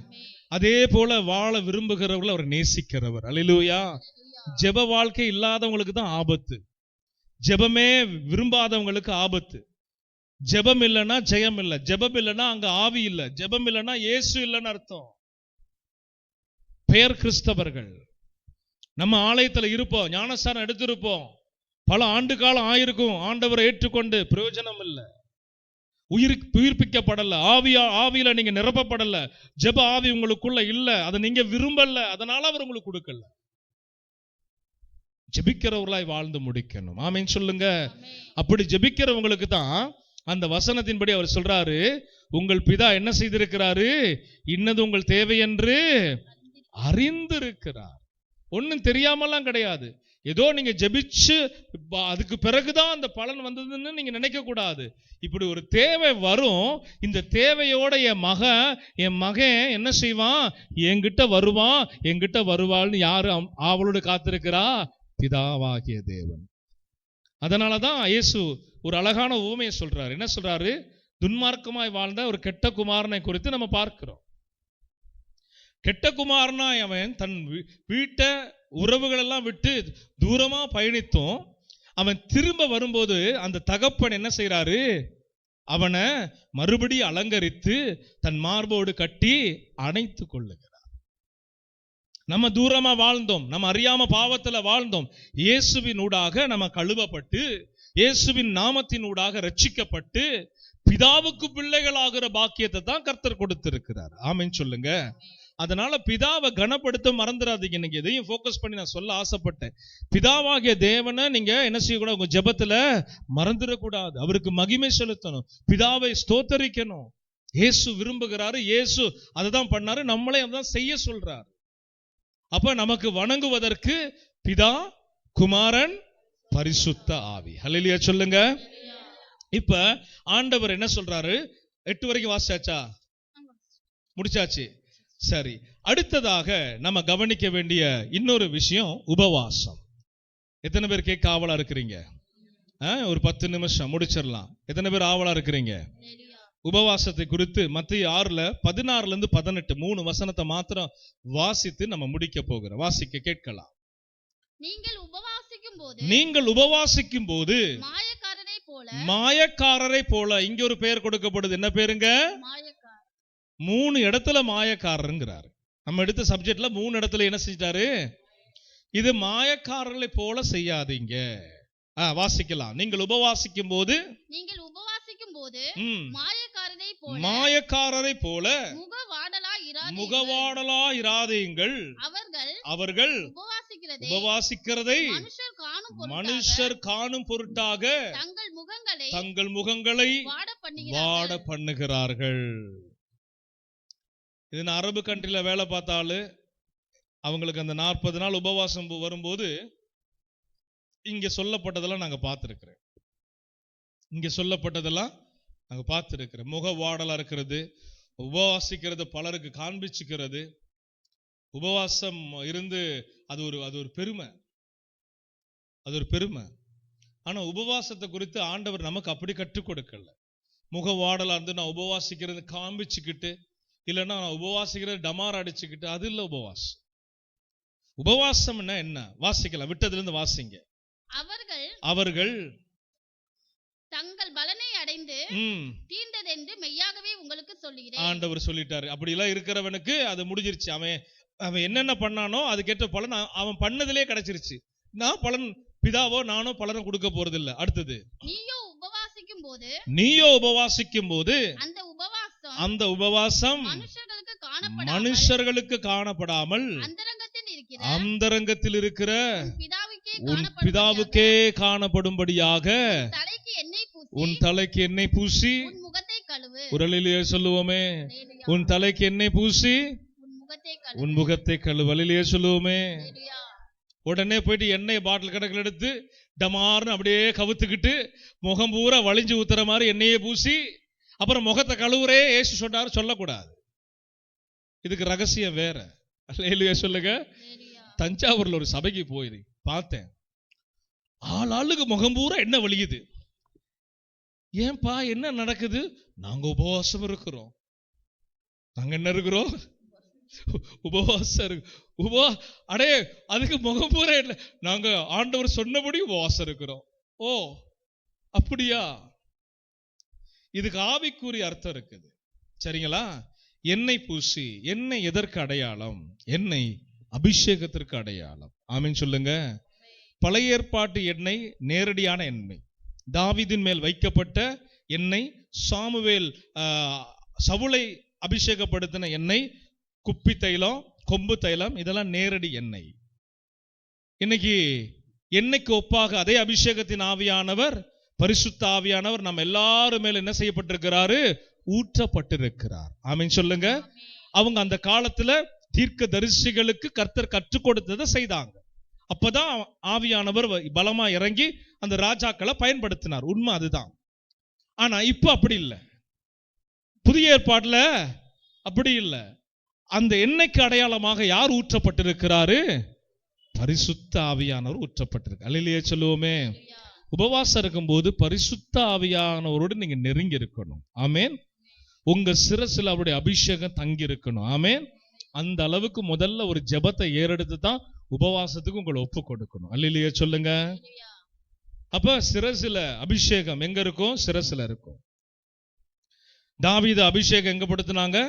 அதே போல வாழ விரும்புகிறவர்கள் அவர் நேசிக்கிறவர். அல்லேலூயா. ஜெப வாழ்க்கை இல்லாதவங்களுக்கு தான் ஆபத்து. ஜெபமே விரும்பாதவங்களுக்கு ஆபத்து. ஜெபம் இல்லைன்னா ஜெயம் இல்லை. ஜெபம் இல்லைன்னா அங்க ஆவி இல்லை. ஜெபம் இல்லைன்னா இயேசு இல்லைன்னு அர்த்தம். பெயர் கிறிஸ்தவர்கள். நம்ம ஆலயத்துல இருப்போம், ஞானஸ்தானம் எடுத்திருப்போம், பல ஆண்டு காலம் ஆயிருக்கும், ஆண்டவரை ஏற்றுக்கொண்டு பிரயோஜனம் இல்லை. உயிர்ப்பிக்கப்படல, ஆவியில நீங்க நிரப்பப்படல, ஜெப ஆவி உங்களுக்குள்ள இல்ல, அதை நீங்க விரும்பல, அதனால அவர் உங்களுக்கு கொடுக்கல. ஜெபிக்கிறவர்களாய் வாழ்ந்து முடிக்கணும். ஆமென் சொல்லுங்க. அப்படி ஜெபிக்கிறவங்களுக்கு தான் அந்த வசனத்தின்படி அவர் சொல்றாரு, உங்கள் பிதா என்ன செய்திருக்கிறாரு? இன்னது உங்கள் தேவை என்று அறிந்திருக்கிறார். ஒன்னும் தெரியாமலாம் கிடையாது. ஏதோ நீங்க ஜெபிச்சு அதுக்கு பிறகுதான் அந்த பலன் வந்ததுன்னு நீங்க நினைக்க கூடாது. இப்படி ஒரு தேவை வரும். இந்த தேவையோட என் மகன் என்ன செய்வான்? என்கிட்ட வருவான், என்கிட்ட வருவாள்னு யாரு அவளோட காத்திருக்கிறா? பிதாவாகிய தேவன். அதனாலதான் இயேசு ஒரு அழகான உவமையை சொல்றாரு. என்ன சொல்றாரு? துன்மார்க்கமாய் வாழ்ந்த ஒரு கெட்ட குமாரனை குறித்து நம்ம பார்க்கிறோம். கெட்ட குமாரனாய் அவன் தன் வீட்டை உறவுகள் எல்லாம் விட்டு தூரமா பயணித்தும் அவன் திரும்ப வரும்போது அந்த தகப்பன் என்ன செய்யறாரு? அவனை மறுபடி அலங்கரித்து தன் மார்போடு கட்டி அணைத்து கொள்ளுகிறார். நம்ம தூரமா வாழ்ந்தோம், நம்ம அறியாம பாவத்துல வாழ்ந்தோம். இயேசுவின் ஊடாக நம்ம கழுவப்பட்டு இயேசுவின் நாமத்தின் ஊடாக ரட்சிக்கப்பட்டு பிதாவுக்கு பிள்ளைகள் ஆகிற பாக்கியத்தை தான் கர்த்தர் கொடுத்திருக்கிறார். ஆமென் சொல்லுங்க. அதனால பிதாவை கனப்படுத்த மறந்துடாதீங்க. நீங்க எதையும் போக்கஸ் பண்ணி நான் சொல்ல ஆசைப்பட்டேன். பிதாவாகிய தேவனை நீங்க என்ன செய்யக்கூடாது? உங்க ஜெபத்துல மறந்துடக்கூடாது. அவருக்கு மகிமை செலுத்தணும், பிதாவை ஸ்தோத்தரிக்கணும். இயேசு விரும்புகிறாரு, இயேசு அதை தான் பண்ணாரு, நம்மளே அதான் செய்ய சொல்றாரு. அப்ப நமக்கு வணங்குவதற்கு பிதா, குமாரன், பரிசுத்த ஆவி. ஹல்லேலூயா சொல்லுங்க. இப்ப ஆண்டவர் என்ன சொல்றாரு? 8 வரைக்கும் வாசிச்சாச்சா? முடிச்சாச்சு. சரி, அடுத்ததாக நம்ம கவனிக்க வேண்டிய இன்னொரு விஷயம் உபவாசம். எத்தனை பேர் கேட்க ஆவலா இருக்கிறீங்க? ஒரு 10 நிமிஷம் முடிச்சிடலாம். எத்தனை பேர் ஆவலா இருக்கிறீங்க? உபவாசத்தை குறித்து மத்தேயு 6:16 18 3 வசனத்தை மாத்திரம் வாசித்து நம்ம முடிக்க போகிறோம். வாசிக்க கேட்கலாம். நீங்கள் உபவாசிக்கும் போது மாயக்காரரை போல. இங்க ஒரு பெயர் கொடுக்கப்படுது. என்ன பேருங்க? 3 இடத்துல மாயக்காரருங்கிறாரு. நம்ம எடுத்த சப்ஜெக்ட்ல 3 இடத்துல என்ன செஞ்சிட்டாரு? இது மாயக்காரர்களை போல செய்யாதீங்க. வாசிக்கலாம். நீங்கள் உபவாசிக்கும் போது மாயக்காரரை போல முகவாடலா இராதீங்கள். அவர்கள் உபவாசிக்கிறதை மனுஷர் காணும் பொருட்டாக தங்கள் முகங்களை வாட பண்ணுகிறார்கள். இது நான் அரபு கண்ட்ரில வேலை பார்த்தாலும் அவங்களுக்கு அந்த 40 நாள் உபவாசம் வரும்போது இங்க சொல்லப்பட்டதெல்லாம் நாங்க பார்த்திருக்கிறேன். முக வாடலா இருக்கிறது, உபவாசிக்கிறது, பலருக்கு காண்பிச்சுக்கிறது, உபவாசம் இருந்து அது ஒரு பெருமை. ஆனா உபவாசத்தை குறித்து ஆண்டவர் நமக்கு அப்படி கற்றுக் கொடுக்கல. முக வாடலா இருந்து நான் உபவாசிக்கிறது காண்பிச்சுக்கிட்டு, இல்லைன்னா நான் உபவாசிக்கிறது டமார் அடிச்சுக்கிட்டு, அது இல்ல உபவாசம். உபவாசம்னா என்ன? வாசிக்கலாம், விட்டதுல இருந்து வாசிங்க. அவர்கள் தங்கள் பலனை அடைந்து தீர்ந்ததென்று மெய்யாகவே உங்களுக்கு சொல்லுகிறேன். ஆண்டவர் சொல்லிட்டாரு. அப்படி எல்லாம் இருக்கிறவனுக்கு அது முடிஞ்சிருச்சு. அவன் என்னென்ன பண்ணானோ அதுக்கேற்ற பலன் அவன் பண்ணதிலே கிடைச்சிருச்சு. நான் பலன் பிதாவோ நானோ பலனை கொடுக்க போறது இல்ல. அடுத்தது, நீயோ உபவாசிக்கும் போது அந்த உபவாசம் மனுஷர்களுக்கு காணப்படாமல் அந்தரங்கத்தில் இருக்கிற உன் பிதாவுக்கே காணப்படும்படியாக உன் தலைக்கு எண்ணெய் பூசி, குரலிலேயே சொல்லுவோமே, உன் தலைக்கு எண்ணெய் பூசி உன் முகத்தை கழுவு. அல்லேலூயா சொல்லுவோமே. உடனே போயிட்டு எண்ணெய் பாட்டில் கணக்கில் எடுத்து டமார்னு அப்படியே கவுத்துக்கிட்டு முகம் பூரா வலிஞ்சு ஊத்துற மாதிரி எண்ணெயை பூசி அப்புறம் முகத்தை கழுவுறே ஏசு சொன்னாரு சொல்லக்கூடாது. இதுக்கு ரகசியம் வேற. அல்லேலூயா சொல்லுங்க. தஞ்சாவூர்ல ஒரு சபைக்கு போயிரு பார்த்தேன், ஆளுக்கு முகம் பூரா என்ன வலியுது. ஏன்பா என்ன நடக்குது? நாங்க உபவாசம் இருக்கிறோம். நாங்க என்ன இருக்கிறோம்? உபவாசம். அடே அதுக்கு முகம் பூரா இல்லை, நாங்க ஆண்டவர் சொன்னபடி உபவாசம் இருக்கிறோம். ஓ அப்படியா? இதுக்கு ஆவிக்குரிய அர்த்தம் இருக்குது. சரிங்களா? எண்ணெய் பூசி, எண்ணெய் எதற்கு அடையாளம்? எண்ணெய் அபிஷேகத்திற்கு அடையாளம். ஆமென் சொல்லுங்க. பழைய ஏற்பாட்டு எண்ணெய் நேரடியான எண்ணெய். தாவீதின் மேல் வைக்கப்பட்ட எண்ணெய், சாமுவேல் சவுலை அபிஷேகப்படுத்தின எண்ணெய், குப்பி தைலம், கொம்பு தைலம், இதெல்லாம் நேரடி எண்ணெய். இன்னைக்கு எண்ணெய்க்கு ஒப்பாக அதே அபிஷேகத்தின் ஆவியானவர், பரிசுத்த ஆவியானவர் நம்ம எல்லாரும் மேல என்ன செய்யப்பட்டிருக்கிறாரு? ஊற்றப்பட்டிருக்கிறார். ஆமென் சொல்லுங்க. அவங்க அந்த காலத்துல தீர்க்க தரிசிகளுக்கு கர்த்தர் கற்றுக் கொடுத்ததை செய்தாங்க. அப்பதான் ஆவியானவர் பலமா இறங்கி அந்த ராஜாக்களை பயன்படுத்தினார். உண்மை அதுதான். ஆனா இப்ப அப்படி இல்லை. புதிய ஏற்பாட்டுல அப்படி இல்லை. அந்த எண்ணெய்க்கு அடையாளமாக யார் ஊற்றப்பட்டிருக்கிறாரு? பரிசுத்த ஆவியானவர் ஊற்றப்பட்டிருக்கு. அல்லேலூயா சொல்லுவோமே. உபவாசம் இருக்கும்போது பரிசுத்த ஆவியானவரோடு நீங்க நெருங்கி இருக்கணும். ஆமேன். உங்க சிரசில் அவருடைய அபிஷேகம் தங்கி இருக்கணும். ஆமேன். அந்த அளவுக்கு முதல்ல ஒரு ஜெபத்தை ஏறெடுத்து தான் உபவாசத்துக்கு உங்களை ஒப்பு கொடுக்கணும். அல்லேலூயா சொல்லுங்க. அப்ப சிரசில அபிஷேகம் எங்க இருக்கும்? சிரசில இருக்கும். தாவீது அபிஷேகம் எங்க படுத்தினாங்க?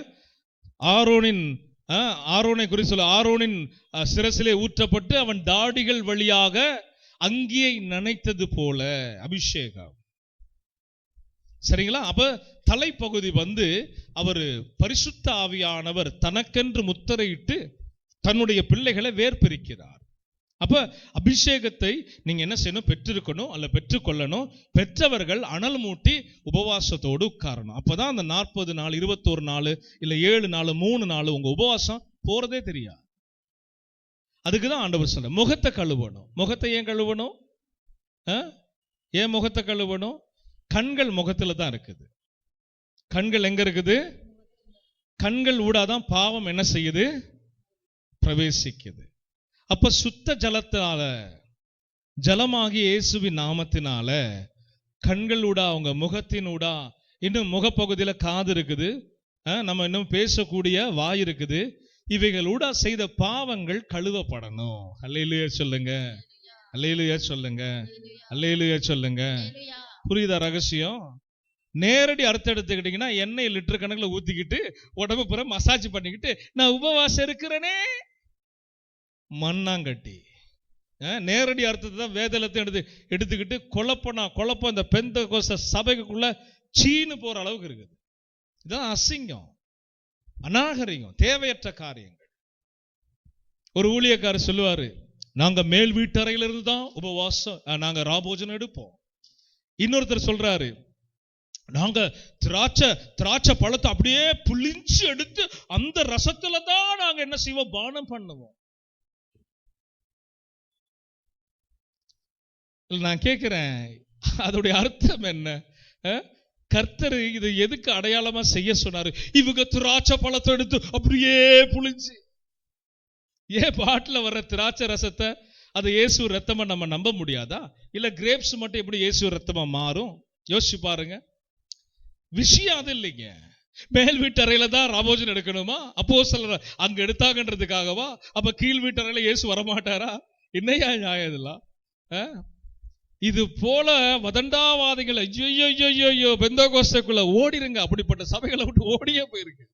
ஆரோனை குறித்து சொல்ல, ஆரோனின் சிரசிலே ஊற்றப்பட்டு அவன் தாடிகள் வழியாக அங்கியை நனைத்தது போல அபிஷேகம். சரிங்களா? அப்ப தலைப்பகுதி அவர் பரிசுத்த ஆவியானவர் தனக்கென்று முத்திரையிட்டு தன்னுடைய பிள்ளைகளை வேர்பிரிக்கிறார். அப்ப அபிஷேகத்தை நீங்க என்ன செய்யணும்? பெற்றிருக்கணும், அல்ல பெற்றுக்கொள்ளணும். பெற்றவர்கள் அனல் மூட்டி உபவாசத்தோடு உட்காரணும். அப்பதான் அந்த 40 நாள், 21 நாள், இல்ல 7 நாள், 3 நாள் உங்க உபவாசம் போறதே தெரியாது. அதுக்குதான் ஆண்டவர் சொல்ற முகத்தை கழுவணும். முகத்தை ஏன் கழுவணும்? ஏன் முகத்தை கழுவணும்? கண்கள் முகத்துல தான் இருக்குது. கண்கள் எங்க இருக்குது? கண்கள் ஊடாதான் பாவம் என்ன செய்யுது? பிரவேசிக்குது. அப்ப சுத்த ஜலத்தினால, ஜலமாகி இயேசுவின் நாமத்தினால கண்களூடா, அவங்க முகத்தினூடா, இன்னும் முகப்பகுதியில காது இருக்குது, நம்ம இன்னும் பேசக்கூடிய வாய் இருக்குது. இவைகளூடா செய்த பாவங்கள் கழுவப்படணும். அல்லேலூயா சொல்லுங்க. அல்லேலூயா சொல்லுங்க. அல்லேலூயா சொல்லுங்க. புரியுதா ரகசியம்? நேரடி அர்த்தம் எடுத்துக்கிட்டீங்கன்னா எண்ணெய் லிட்டர் கணக்கில் ஊத்திக்கிட்டு உடம்பு புற மசாஜ் பண்ணிக்கிட்டு நான் உபவாசம் இருக்கிறேனே, மண்ணாங்கட்டி. நேரடி அர்த்தத்தை தான் வேதலத்தை எடுத்துக்கிட்டு குழப்பம் இந்த பெந்தெகோஸ்தே சபைக்குள்ள சீனு போற அளவுக்கு இருக்குது. இதான் அசிங்கம், அநாகரிகம், தேவையற்ற காரியங்கள். ஒரு ஊழியக்காரர் சொல்லுவாரு, நாங்க மேல் வீட்டறையிலிருந்து தான் உபவாசம், நாங்க ராபோஜனம் எடுப்போம். இன்னொருத்தர் சொல்றாரு, நாங்க திராட்சை பழத்தை அப்படியே புளிஞ்சு எடுத்து அந்த ரசத்துல தான் நாங்க என்ன செய்வோம்? பானம் பண்ணுவோம். நான் கேட்கிறேன், அதோடைய அர்த்தம் என்ன? கர்த்தர் இது எதுக்கு அடையாளமா செய்ய சொன்னாரு? இவங்க திராட்சை பழத்தை எடுத்து அப்படியே புளிஞ்சு, ஏன் பாட்டில் வர்ற திராட்சை ரசத்தை அது இயேசு ரத்தமா நம்ம நம்ப முடியாதா? இல்ல கிரேப்ஸ் மட்டும் எப்படி இயேசு ரத்தமா மாறும்? யோசிச்சு பாருங்க. விஷயம் அது இல்லைங்க. மேல் வீட்டறையில தான் ராபோஜன் எடுக்கணுமா? அப்போஸ்தலர் அங்க எடுத்தாங்கன்றதுக்காகவா? அப்ப கீழ் வீட்டறையில இயேசு வரமாட்டாரா? என்னையா நியாயம் இதெல்லாம்? இது போல வதண்டாவாதிகள் ஐயோ பெந்தெகோஸ்தேக்குள்ள ஓடிருங்க. அப்படிப்பட்ட சபைகளை விட்டு ஓடியே போயிருக்கு.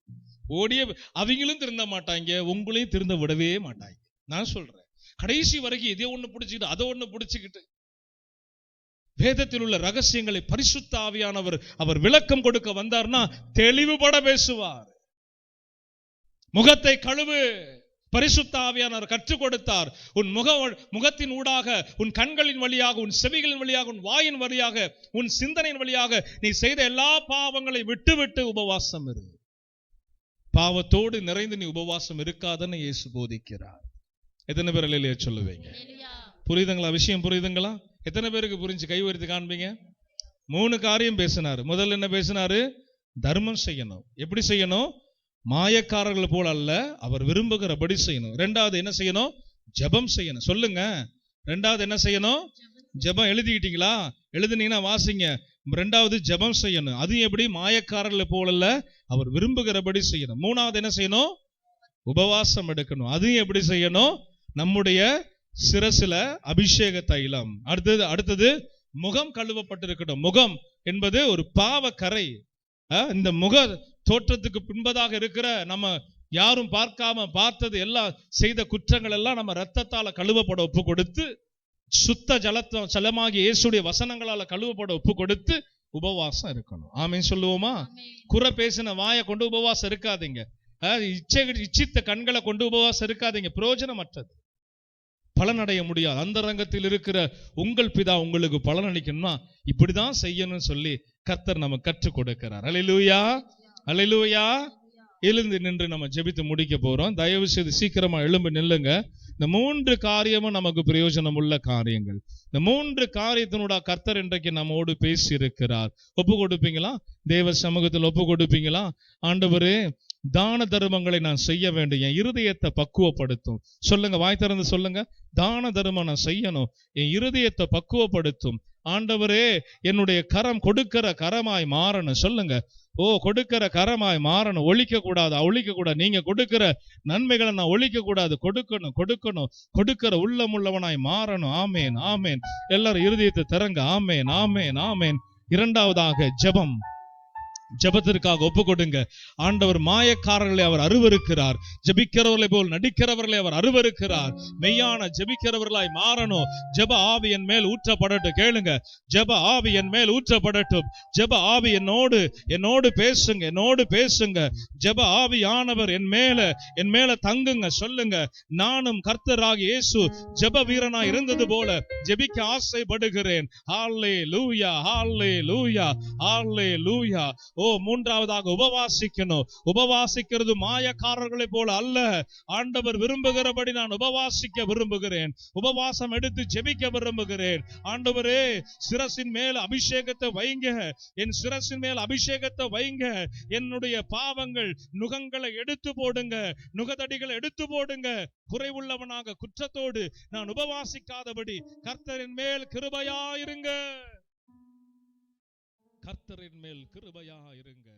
அவங்களும் திருந்த மாட்டாங்க, உங்களையும் திருந்த விடவே மாட்டாங்க. நான் சொல்றேன், கடைசி வரைக்கும் இதே ஒண்ணு பிடிச்சிக்கிட்டு அதை ஒண்ணு பிடிச்சிக்கிட்டு வேதத்தில் உள்ள ரகசியங்களை பரிசுத்த ஆவியானவர் அவர் விளக்கம் கொடுக்க வந்தார்னா தெளிவுபட பேசுவார். முகத்தை கழுவு, பரிசுத்த ஆவியானவர் கற்றுக் கொடுத்தார். உன் முகத்தின் ஊடாக, உன் கண்களின் வழியாக, உன் செவிகளின் வழியாக, உன் வாயின் வழியாக, உன் சிந்தனையின் வழியாக நீ செய்த எல்லா பாவங்களை விட்டு உபவாசம் இரு. பாவத்தோடு நிறைந்து நீ உபவாசம் இருக்காதன்னு இயேசு போதிக்கிறார். எத்தனை பேர் அல்லேலூயா சொல்லுவீங்க? புரியுதுங்களா? விஷயம் புரியுதுங்களா? எத்தனை பேருக்கு புரிஞ்சு கை உயர்த்தி காண்பீங்க? 3 காரியம் பேசினாரு. முதல்ல என்ன பேசினாரு? தர்மம் செய்யணும். எப்படி செய்யணும்? மாயக்காரர்கள் போல அல்ல, அவர் விரும்புகிறபடி செய்யணும். 2வது என்ன செய்யணும்? ஜெபம் செய்யணும். சொல்லுங்க, 2வது என்ன செய்யணும்? ஜெபம். எழுதிக்கிட்டீங்களா? எழுதுனீங்கன்னா வாசிங்க. 2வது ஜெபம் செய்யணும். அது எப்படி? மாயக்காரர்கள் போல அல்ல, அவர் விரும்புகிறபடி செய்யணும். 3வது என்ன செய்யணும்? உபவாசம் எடுக்கணும். அதையும் எப்படி செய்யணும்? நம்முடைய சிரசில அபிஷேக தைலம். அடுத்தது முகம் கழுவப்பட்டிருக்கணும். முகம் என்பது ஒரு பாவ கரை. இந்த முக தோற்றத்துக்கு பின்பதாக இருக்கிற நம்ம யாரும் பார்க்காம பார்த்தது எல்லாம் செய்த குற்றங்கள் எல்லாம் நம்ம ரத்தத்தால கழுவப்பட ஒப்பு கொடுத்து, சுத்த ஜலமாகிய இயேசுடைய வசனங்களால கழுவப்பட ஒப்பு கொடுத்து உபவாசம் இருக்கணும். ஆமென் சொல்லுவோமா? குறை பேசின வாயை கொண்டு உபவாசம் இருக்காதீங்க. இச்சித்த கண்களை கொண்டு உபவாசம் இருக்காதீங்க. பிரயோஜனமற்றது, பலனடைய முடியாது. அந்த ரங்கத்தில் இருக்கிற உங்கள் பிதா உங்களுக்கு பலன் அளிக்கணும்னா இப்படிதான் செய்யணும்னு சொல்லி கர்த்தர் நம்ம கற்றுக் கொடுக்கிறார். அல்லேலூயா, அல்லேலூயா. எழுந்து நின்று நம்ம ஜெபித்து முடிக்க போறோம். தயவு செய்து சீக்கிரமா எழும்பி நில்லுங்க. இந்த 3 காரியமும் நமக்கு பிரயோஜனம் உள்ள காரியங்கள். இந்த 3 காரியத்தினோட கர்த்தர் இன்றைக்கு நம்மோடு பேசி இருக்கிறார். ஒப்பு கொடுப்பீங்களா? தேவ சமூகத்தில் ஒப்பு கொடுப்பீங்களா? ஆண்டவரே, தான தர்மங்களை நான் செய்ய வேண்டும், என் இருதயத்தை பக்குவப்படுத்தும். சொல்லுங்க, வாய் திறந்து சொல்லுங்க. தான தர்மம் நான் செய்யணும், என் இருதயத்தை பக்குவப்படுத்தும். ஆண்டவரே, என்னுடைய கரம் கொடுக்கிற கரமாய் மாறணும். சொல்லுங்க, கொடுக்கிற கரமாய் மாறணும். ஒழிக்க கூடாது. நீங்க கொடுக்கிற நன்மைகளை நான் ஒழிக்க கூடாது. கொடுக்கிற உள்ளமுள்ளவனாய் மாறணும். ஆமேன், ஆமேன். எல்லாரும் இருதயத்தை திறங்க. ஆமேன், ஆமேன், ஆமேன். 2வதாக ஜெபம். ஜெபத்திற்காக ஒப்பு கொடுங்க. ஆண்டவர் மாயக்காரர்களை அவர் அருவருக்கிறார். ஜெபிக்கிறவர்களை போல் நடிக்கிறவர்களை அவர் அருவருக்கிறார். மெய்யான ஜெபிக்கிறவர்களாய் மாறணும். ஜெப ஆவி என் மேல் ஊற்றப்படட்டும். கேளுங்க, ஜெப ஆவி என் மேல் ஊற்றப்படட்டும். ஜெப ஆவி என்னோடு பேசுங்க. ஜெப ஆவியானவர் என் மேல தங்குங்க. சொல்லுங்க, நானும் கர்த்தராகிய இயேசு ஜெப வீரனாய் இருந்தது போல ஜெபிக்க ஆசைப்படுகிறேன். ஹல்லேலூயா, ஹல்லேலூயா, ஹல்லேலூயா. 3வதாக உபவாசிக்கணும். உபவாசிக்கிறது மாயக்காரர்களை போல அல்ல. ஆண்டவர் விரும்புகிறபடி நான் உபவாசிக்க விரும்புகிறேன். உபவாசம் எடுத்து ஜெபிக்க விரும்புகிறேன். ஆண்டவரே, சிரசின் மேல் அபிஷேகத்தை வைங்க. என் சிரசின் மேல் அபிஷேகத்தை வைங்க. என்னுடைய பாவங்கள் நுகங்களை எடுத்து போடுங்க, நுகதடிகளை எடுத்து போடுங்க. குறைவுள்ளவனாக குற்றத்தோடு நான் உபவாசிக்காதபடி கர்த்தரின் மேல் கிருபையாயிருங்க. கர்த்தரின் மேல் கிருபையாயிருங்க.